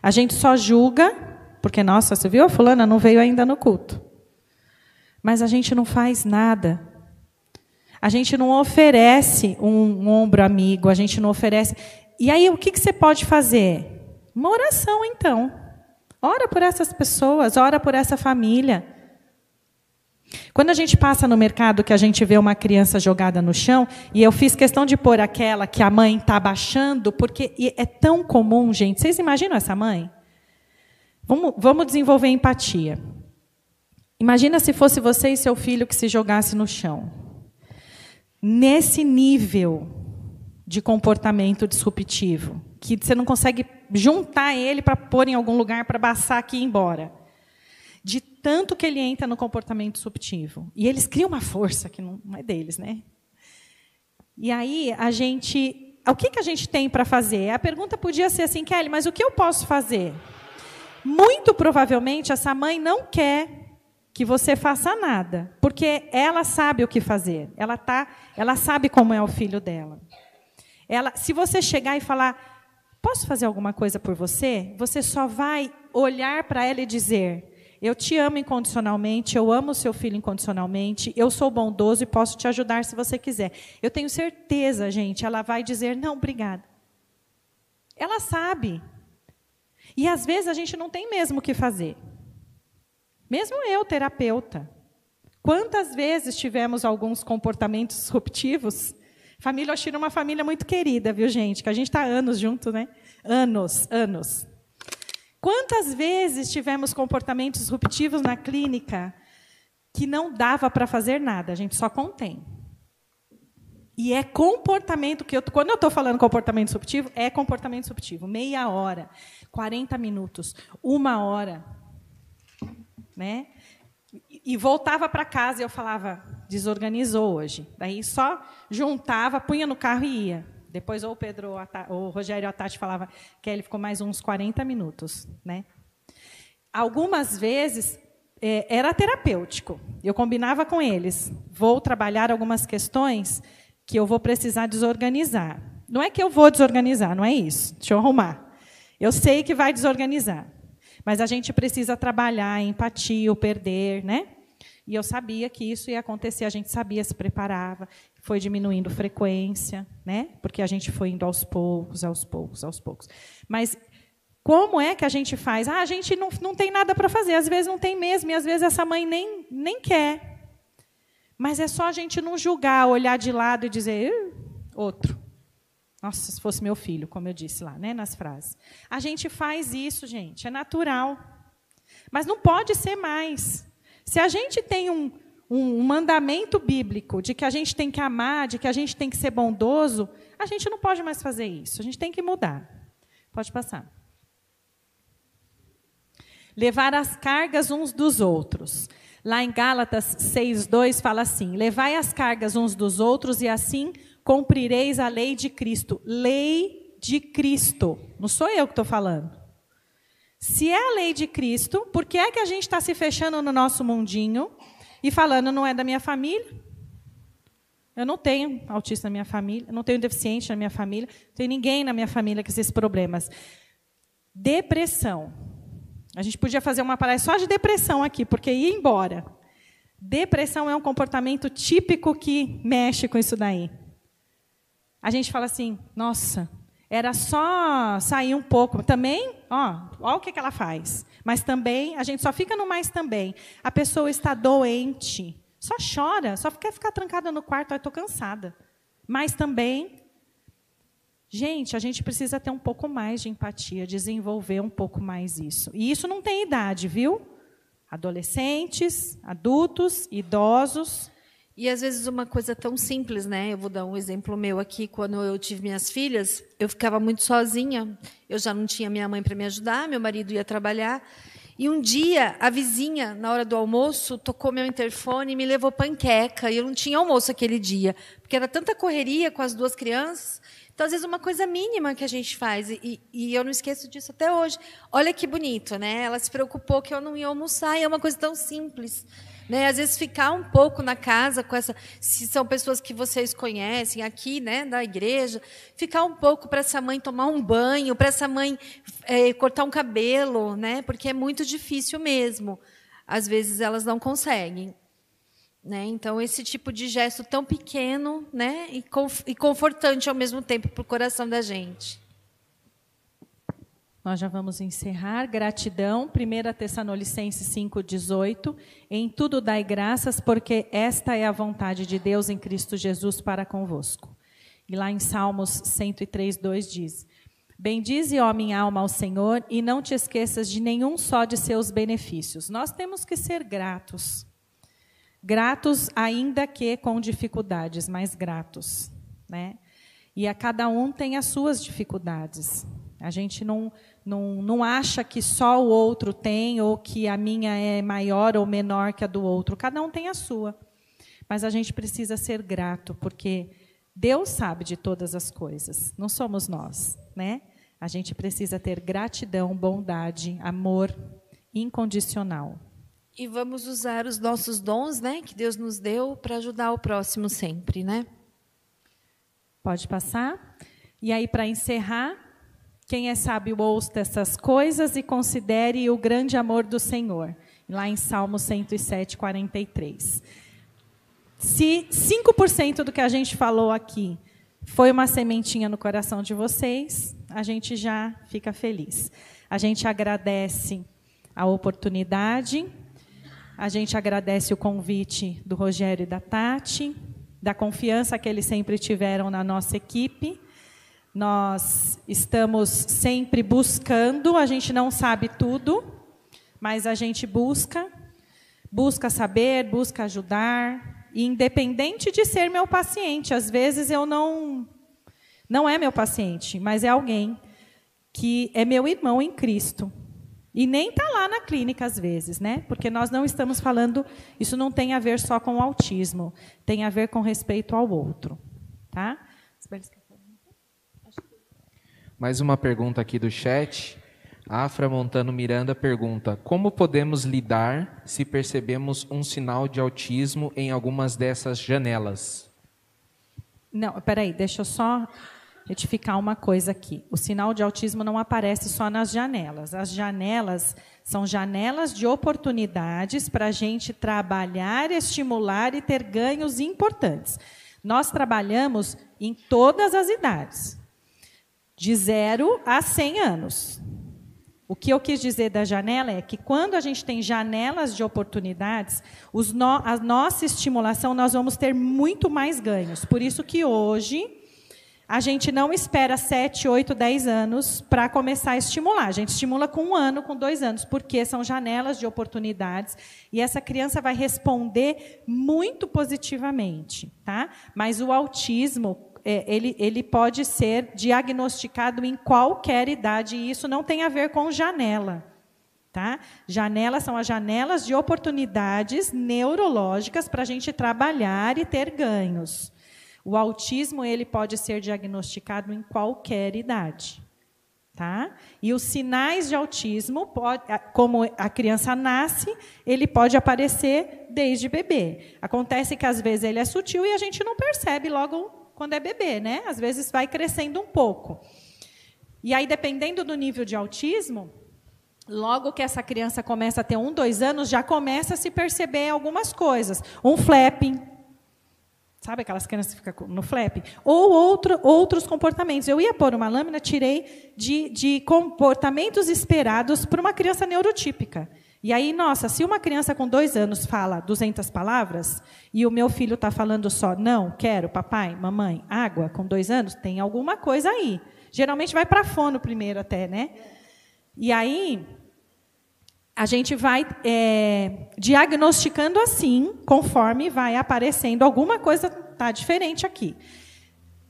F: A gente só julga, porque, nossa, você viu, a fulana não veio ainda no culto. Mas a gente não faz nada. A gente não oferece um ombro amigo, a gente não oferece... E aí, o que você pode fazer? Uma oração, então. Ora por essas pessoas, ora por essa família. Quando a gente passa no mercado, que a gente vê uma criança jogada no chão, e eu fiz questão de pôr aquela que a mãe está abaixando, porque é tão comum, gente. Vocês imaginam essa mãe? Vamos desenvolver empatia. Imagina se fosse você e seu filho que se jogasse no chão. Nesse nível de comportamento disruptivo, que você não consegue juntar ele para pôr em algum lugar para baçar aqui e ir embora. De tanto que ele entra no comportamento disruptivo. E eles criam uma força que não é deles, né? E aí, o que a gente tem para fazer? A pergunta podia ser assim, Kelly, mas o que eu posso fazer? Muito provavelmente, essa mãe não quer que você faça nada, porque ela sabe o que fazer. Ela sabe como é o filho dela. Se você chegar e falar, posso fazer alguma coisa por você? Você só vai olhar para ela e dizer, eu te amo incondicionalmente, eu amo o seu filho incondicionalmente, eu sou bondoso e posso te ajudar se você quiser. Eu tenho certeza, gente, ela vai dizer, não, obrigada. Ela sabe. E, às vezes, a gente não tem mesmo o que fazer. Mesmo eu, terapeuta. Quantas vezes tivemos alguns comportamentos disruptivos? Família Oshiro é uma família muito querida, viu, gente? Que a gente está anos junto, né? Anos. Quantas vezes tivemos comportamentos disruptivos na clínica que não dava para fazer nada, a gente só contém. E é comportamento que quando eu estou falando comportamento disruptivo, é comportamento disruptivo. Meia hora, 40 minutos, 1 hora. Né? E voltava para casa e eu falava, desorganizou hoje. Daí só juntava, punha no carro e ia. Depois ou o Pedro, ou o Rogério ou a Tati falava que ele ficou mais uns 40 minutos. Né? Algumas vezes era terapêutico. Eu combinava com eles. Vou trabalhar algumas questões que eu vou precisar desorganizar. Não é que eu vou desorganizar, não é isso. Deixa eu arrumar. Eu sei que vai desorganizar. Mas a gente precisa trabalhar a empatia, o perder, né? E eu sabia que isso ia acontecer, a gente sabia, se preparava, foi diminuindo frequência, né? Porque a gente foi indo aos poucos. Mas Como é que a gente faz? A gente não tem nada para fazer, às vezes não tem mesmo, e às vezes essa mãe nem quer. Mas é só a gente não julgar, olhar de lado e dizer, outro. Nossa, se fosse meu filho, como eu disse lá, né, nas frases. A gente faz isso, gente, é natural. Mas não pode ser mais. Se a gente tem um mandamento bíblico de que a gente tem que amar, de que a gente tem que ser bondoso, a gente não pode mais fazer isso. A gente tem que mudar. Pode passar. Levar as cargas uns dos outros. Lá em Gálatas 6:2 fala assim: levai as cargas uns dos outros e assim cumprireis a lei de Cristo. Lei de Cristo. Não sou eu que estou falando. Se é a lei de Cristo, por que é que a gente está se fechando no nosso mundinho e falando não é da minha família? Eu não tenho autista na minha família, eu não tenho deficiente na minha família, não tem ninguém na minha família com esses problemas. Depressão. A gente podia fazer uma palestra só de depressão aqui, porque ia embora. Depressão é um comportamento típico que mexe com isso daí. A gente fala assim, nossa, era só sair um pouco. Também, ó o que ela faz. Mas também, a gente só fica no mais também. A pessoa está doente, só chora, só quer ficar trancada no quarto, estou cansada. Mas também, gente, a gente precisa ter um pouco mais de empatia, desenvolver um pouco mais isso. E isso não tem idade, viu? Adolescentes, adultos, idosos.
G: E, às vezes, uma coisa tão simples, né? Eu vou dar um exemplo meu aqui. Quando eu tive minhas filhas, eu ficava muito sozinha. Eu já não tinha minha mãe para me ajudar, meu marido ia trabalhar. E um dia, a vizinha, na hora do almoço, tocou meu interfone e me levou panqueca. E eu não tinha almoço aquele dia, porque era tanta correria com as duas crianças. Então, às vezes, uma coisa mínima que a gente faz, e eu não esqueço disso até hoje. Olha que bonito, né? Ela se preocupou que eu não ia almoçar, e é uma coisa tão simples. Né? Às vezes, ficar um pouco na casa, com essa, se são pessoas que vocês conhecem aqui, né, da igreja, ficar um pouco para essa mãe tomar um banho, para essa mãe cortar um cabelo, né? Porque é muito difícil mesmo. Às vezes, elas não conseguem. Né? Então, esse tipo de gesto tão pequeno, né, e confortante ao mesmo tempo para o coração da gente.
F: Nós já vamos encerrar. Gratidão. 1 Tessalonicenses 5:18. Em tudo dai graças, porque esta é a vontade de Deus em Cristo Jesus para convosco. E lá em Salmos 103:2 diz: bendize, ó minha alma, ao Senhor, e não te esqueças de nenhum só de seus benefícios. Nós temos que ser gratos. Gratos, ainda que com dificuldades, mas gratos, né? E a cada um tem as suas dificuldades. A gente não acha que só o outro tem, ou que a minha é maior ou menor que a do outro. Cada um tem a sua. Mas a gente precisa ser grato, porque Deus sabe de todas as coisas, não somos nós, né? A gente precisa ter gratidão, bondade, amor incondicional.
G: E vamos usar os nossos dons, né, que Deus nos deu, para ajudar o próximo sempre, né?
F: Pode passar. E aí, para encerrar, quem é sábio ouça essas coisas e considere o grande amor do Senhor. Lá em Salmo 107:43. Se 5% do que a gente falou aqui foi uma sementinha no coração de vocês, a gente já fica feliz. A gente agradece a oportunidade. A gente agradece o convite do Rogério e da Tati, da confiança que eles sempre tiveram na nossa equipe. Nós estamos sempre buscando, a gente não sabe tudo, mas a gente busca saber, busca ajudar, e independente de ser meu paciente, às vezes eu não é meu paciente, mas é alguém que é meu irmão em Cristo. E nem está lá na clínica, às vezes, né? Porque nós não estamos falando... Isso não tem a ver só com o autismo. Tem a ver com respeito ao outro. Tá?
I: Mais uma pergunta aqui do chat. Afra Montano Miranda pergunta: como podemos lidar se percebemos um sinal de autismo em algumas dessas janelas?
F: Não, peraí, deixa eu só... retificar uma coisa aqui. O sinal de autismo não aparece só nas janelas. As janelas são janelas de oportunidades para a gente trabalhar, estimular e ter ganhos importantes. Nós trabalhamos em todas as idades, de 0 a 100 anos. O que eu quis dizer da janela é que quando a gente tem janelas de oportunidades, a nossa estimulação, nós vamos ter muito mais ganhos. Por isso que hoje a gente não espera 7, 8, 10 anos para começar a estimular. A gente estimula com 1 ano, com 2 anos, porque são janelas de oportunidades e essa criança vai responder muito positivamente. Tá? Mas o autismo, ele pode ser diagnosticado em qualquer idade e isso não tem a ver com janela. Tá? Janelas são as janelas de oportunidades neurológicas para a gente trabalhar e ter ganhos. O autismo ele pode ser diagnosticado em qualquer idade. Tá? E os sinais de autismo, como a criança nasce, ele pode aparecer desde bebê. Acontece que, às vezes, ele é sutil e a gente não percebe logo quando é bebê. Né? Às vezes, vai crescendo um pouco. E aí, dependendo do nível de autismo, logo que essa criança começa a ter 1, 2 anos, já começa a se perceber algumas coisas. Um flapping. Sabe aquelas crianças que ficam no flap? Ou outros comportamentos. Eu ia pôr uma lâmina, tirei de comportamentos esperados para uma criança neurotípica. E aí, nossa, se uma criança com 2 anos fala 200 palavras, e o meu filho está falando só, não, quero, papai, mamãe, água, com 2 anos, tem alguma coisa aí. Geralmente vai para fono primeiro até, né? E aí a gente vai diagnosticando assim, conforme vai aparecendo alguma coisa está diferente aqui.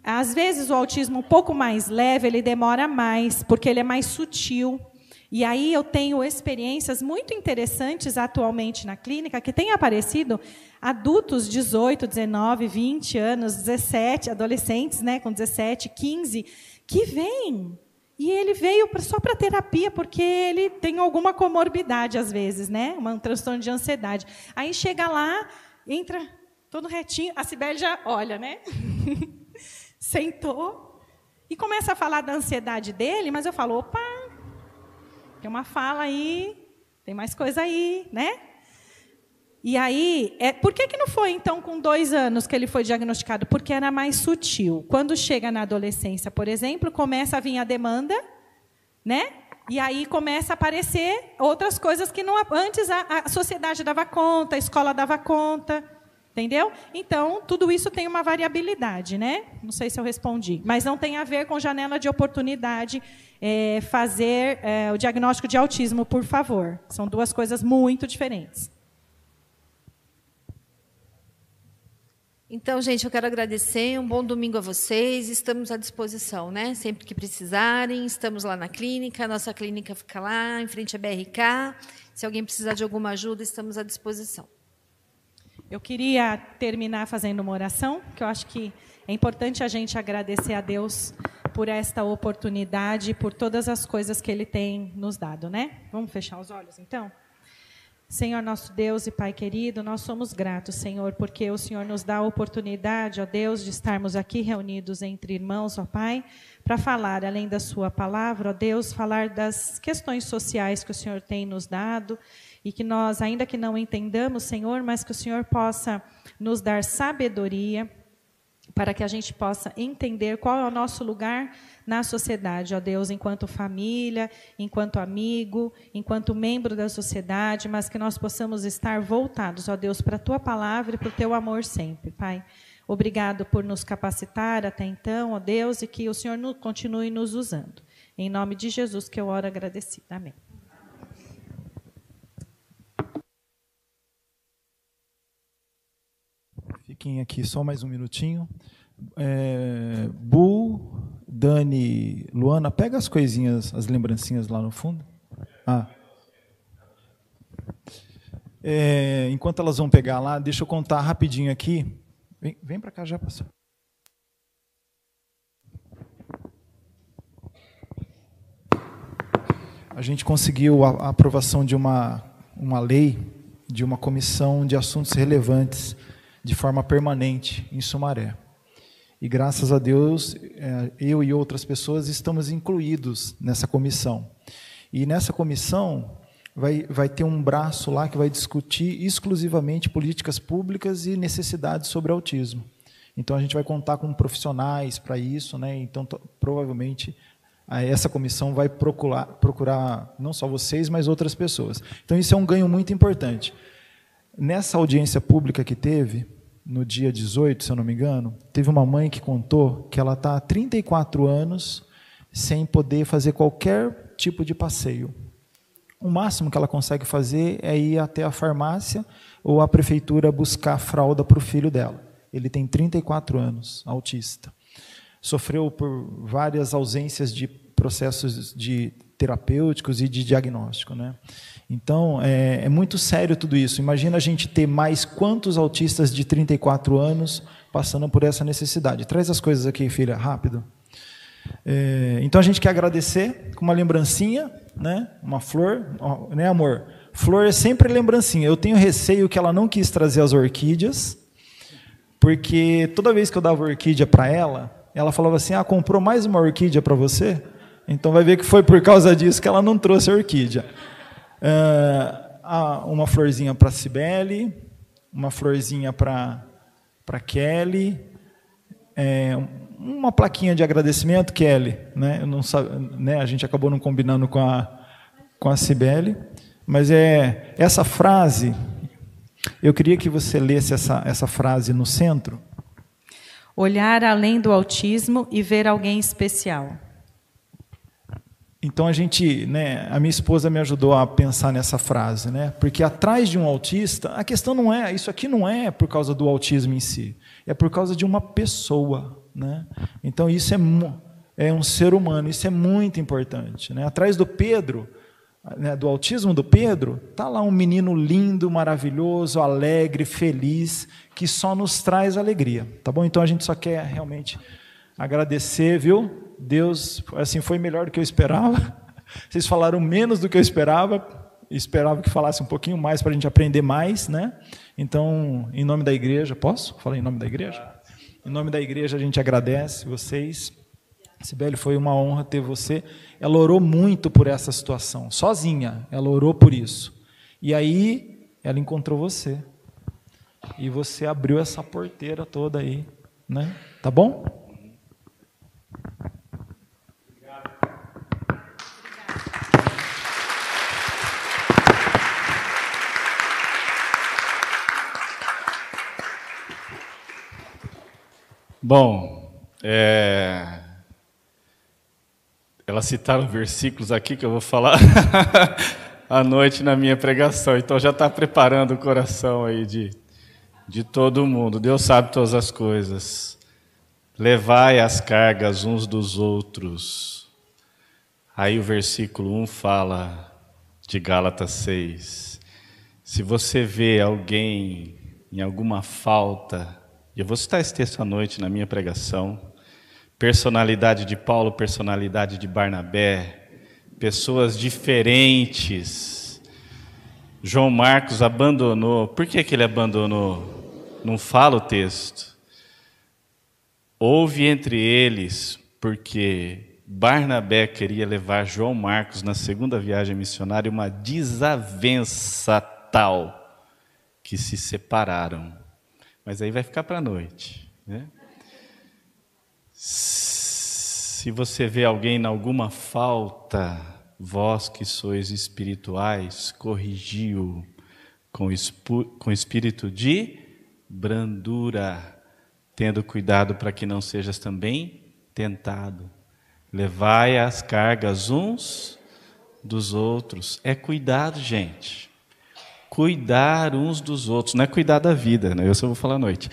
F: Às vezes, o autismo um pouco mais leve, ele demora mais, porque ele é mais sutil. E aí eu tenho experiências muito interessantes atualmente na clínica, que têm aparecido adultos, 18, 19, 20 anos, 17, adolescentes, né, com 17, 15, que vêm. E ele veio só para terapia, porque ele tem alguma comorbidade, às vezes, né? Um transtorno de ansiedade. Aí chega lá, entra todo retinho, a Cibele já olha, né? Sentou e começa a falar da ansiedade dele, mas eu falo, opa, tem uma fala aí, tem mais coisa aí, né? E aí, por que não foi, então, com 2 anos que ele foi diagnosticado? Porque era mais sutil. Quando chega na adolescência, por exemplo, começa a vir a demanda, né? E aí começa a aparecer outras coisas que antes a sociedade dava conta, a escola dava conta, entendeu? Então, tudo isso tem uma variabilidade, né? Não sei se eu respondi. Mas não tem a ver com janela de oportunidade fazer o diagnóstico de autismo, por favor. São 2 coisas muito diferentes.
G: Então, gente, eu quero agradecer. Um bom domingo a vocês. Estamos à disposição, né? Sempre que precisarem, estamos lá na clínica. A nossa clínica fica lá, em frente à BRK. Se alguém precisar de alguma ajuda, estamos à disposição.
F: Eu queria terminar fazendo uma oração, que eu acho que é importante a gente agradecer a Deus por esta oportunidade, por todas as coisas que Ele tem nos dado, né? Vamos fechar os olhos, então? Senhor, nosso Deus e Pai querido, nós somos gratos, Senhor, porque o Senhor nos dá a oportunidade, ó Deus, de estarmos aqui reunidos entre irmãos, ó Pai, para falar, além da sua palavra, ó Deus, falar das questões sociais que o Senhor tem nos dado e que nós, ainda que não entendamos, Senhor, mas que o Senhor possa nos dar sabedoria para que a gente possa entender qual é o nosso lugar na sociedade, ó Deus, enquanto família, enquanto amigo, enquanto membro da sociedade, mas que nós possamos estar voltados, ó Deus, para a Tua palavra e para o Teu amor sempre, Pai. Obrigado por nos capacitar até então, ó Deus, e que o Senhor continue nos usando. Em nome de Jesus que eu oro agradecida. Amém.
D: Fiquem aqui só mais um minutinho. Bu, Dani, Luana, pega as coisinhas, as lembrancinhas lá no fundo. Enquanto elas vão pegar lá, deixa eu contar rapidinho aqui. Vem para cá já, pastor. A gente conseguiu a aprovação de uma lei, de uma comissão de assuntos relevantes, de forma permanente, em Sumaré. E, graças a Deus, eu e outras pessoas estamos incluídos nessa comissão. E nessa comissão vai ter um braço lá que vai discutir exclusivamente políticas públicas e necessidades sobre autismo. Então, a gente vai contar com profissionais para isso, né? Então, provavelmente, essa comissão vai procurar não só vocês, mas outras pessoas. Então, isso é um ganho muito importante. Nessa audiência pública que teve, no dia 18, se eu não me engano, teve uma mãe que contou que ela está há 34 anos sem poder fazer qualquer tipo de passeio. O máximo que ela consegue fazer é ir até a farmácia ou a prefeitura buscar fralda para o filho dela. Ele tem 34 anos, autista. Sofreu por várias ausências de processos terapêuticos e de diagnóstico, né? Então, é muito sério tudo isso. Imagina a gente ter mais quantos autistas de 34 anos passando por essa necessidade. Traz as coisas aqui, filha, rápido. Então, a gente quer agradecer com uma lembrancinha, né? Uma flor, né, amor? Flor é sempre lembrancinha. Eu tenho receio que ela não quis trazer as orquídeas, porque toda vez que eu dava orquídea para ela falava assim, comprou mais uma orquídea para você? Então vai ver que foi por causa disso que ela não trouxe a orquídea. Uma florzinha para a Cibele, uma florzinha para Kelly, uma plaquinha de agradecimento, Kelly, né? Eu não sabe, né? A gente acabou não combinando com a Cibele, mas essa frase, eu queria que você lesse essa frase no centro.
F: Olhar além do autismo e ver alguém especial.
D: Então a minha esposa me ajudou a pensar nessa frase, né? Porque atrás de um autista, a questão não é, isso aqui não é por causa do autismo em si, é por causa de uma pessoa, né? Então isso é um ser humano, isso é muito importante, né? Atrás do Pedro, né, do autismo do Pedro, está lá um menino lindo, maravilhoso, alegre, feliz, que só nos traz alegria, tá bom? Então a gente só quer realmente agradecer, viu? Deus, assim, foi melhor do que eu esperava. Vocês falaram menos do que eu esperava que falasse um pouquinho mais para a gente aprender mais, né? Então, em nome da igreja, posso falar em nome da igreja? Em nome da igreja a gente agradece vocês. Cibele, foi uma honra ter você. Ela orou muito por essa situação, sozinha, ela orou por isso. E aí, ela encontrou você. E você abriu essa porteira toda aí, né? Tá bom?
B: Bom, elas citaram versículos aqui que eu vou falar à noite na minha pregação, então já está preparando o coração aí de todo mundo. Deus sabe todas as coisas. Levai as cargas uns dos outros. Aí o versículo 1 fala de Gálatas 6. Se você vê alguém em alguma falta, eu vou citar esse texto à noite na minha pregação, personalidade de Paulo, personalidade de Barnabé, pessoas diferentes. João Marcos abandonou. Por que ele abandonou? Não fala o texto. Houve entre eles, porque Barnabé queria levar João Marcos na segunda viagem missionária, uma desavença tal que se separaram. Mas aí vai ficar para a noite, né? Se você vê alguém em alguma falta, vós que sois espirituais, corrigiu com espírito de brandura, tendo cuidado para que não sejas também tentado. Levai as cargas uns dos outros. É cuidado, gente. Cuidar uns dos outros. Não é cuidar da vida, né? Eu só vou falar à noite.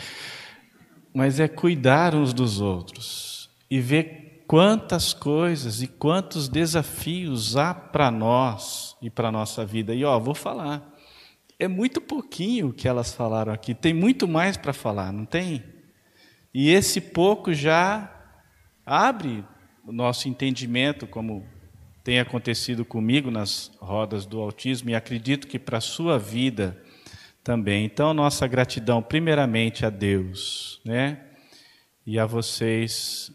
B: Mas é cuidar uns dos outros. E ver quantas coisas e quantos desafios há para nós e para a nossa vida. E, vou falar. É muito pouquinho que elas falaram aqui. Tem muito mais para falar, não tem? E esse pouco já abre o nosso entendimento, como tem acontecido comigo nas rodas do autismo, e acredito que para a sua vida também. Então, nossa gratidão primeiramente a Deus, né? E a vocês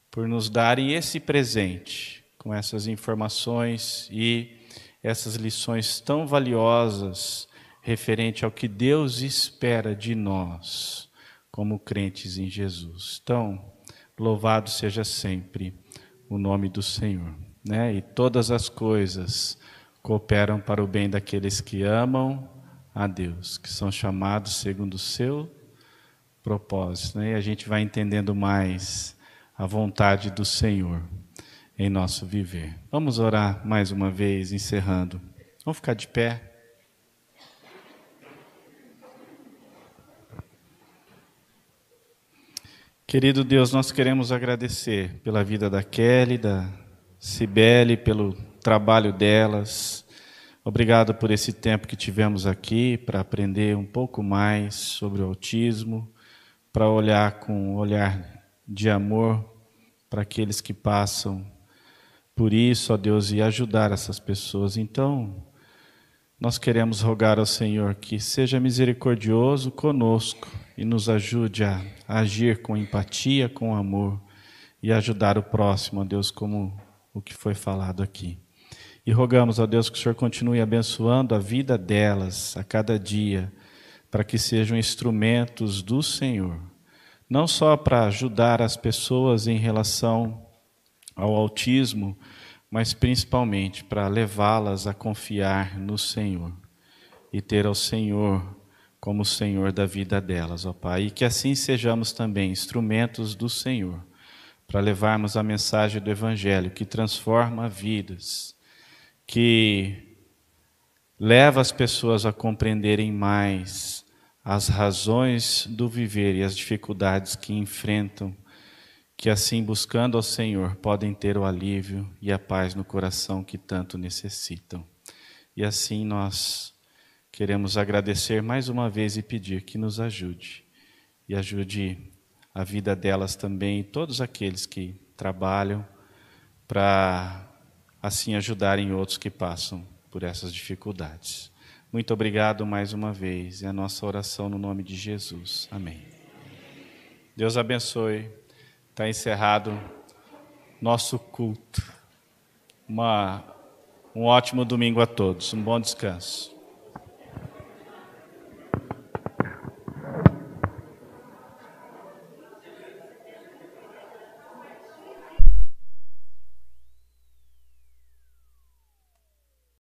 B: por nos darem esse presente, com essas informações e essas lições tão valiosas referente ao que Deus espera de nós, como crentes em Jesus. Então, louvado seja sempre o nome do Senhor, né? E todas as coisas cooperam para o bem daqueles que amam a Deus, que são chamados segundo o seu propósito, né? E a gente vai entendendo mais a vontade do Senhor em nosso viver. Vamos orar mais uma vez, encerrando. Vamos ficar de pé. Querido Deus, nós queremos agradecer pela vida da Kelly, da Cibele, pelo trabalho delas. Obrigado por esse tempo que tivemos aqui para aprender um pouco mais sobre o autismo, para olhar com um olhar de amor para aqueles que passam por isso, ó Deus, e ajudar essas pessoas. Então, nós queremos rogar ao Senhor que seja misericordioso conosco e nos ajude a agir com empatia, com amor e ajudar o próximo, ó Deus, como o que foi falado aqui. E rogamos, ó Deus, que o Senhor continue abençoando a vida delas a cada dia, para que sejam instrumentos do Senhor, não só para ajudar as pessoas em relação ao autismo, mas principalmente para levá-las a confiar no Senhor e ter ao Senhor como o Senhor da vida delas, ó Pai. E que assim sejamos também instrumentos do Senhor para levarmos a mensagem do Evangelho que transforma vidas, que leva as pessoas a compreenderem mais as razões do viver e as dificuldades que enfrentam, que assim, buscando ao Senhor, podem ter o alívio e a paz no coração que tanto necessitam. E assim nós queremos agradecer mais uma vez e pedir que nos ajude. E ajude a vida delas também e todos aqueles que trabalham para assim ajudarem outros que passam por essas dificuldades. Muito obrigado mais uma vez. É a nossa oração no nome de Jesus. Amém. Deus abençoe. Está encerrado nosso culto. Um ótimo domingo a todos. Um bom descanso.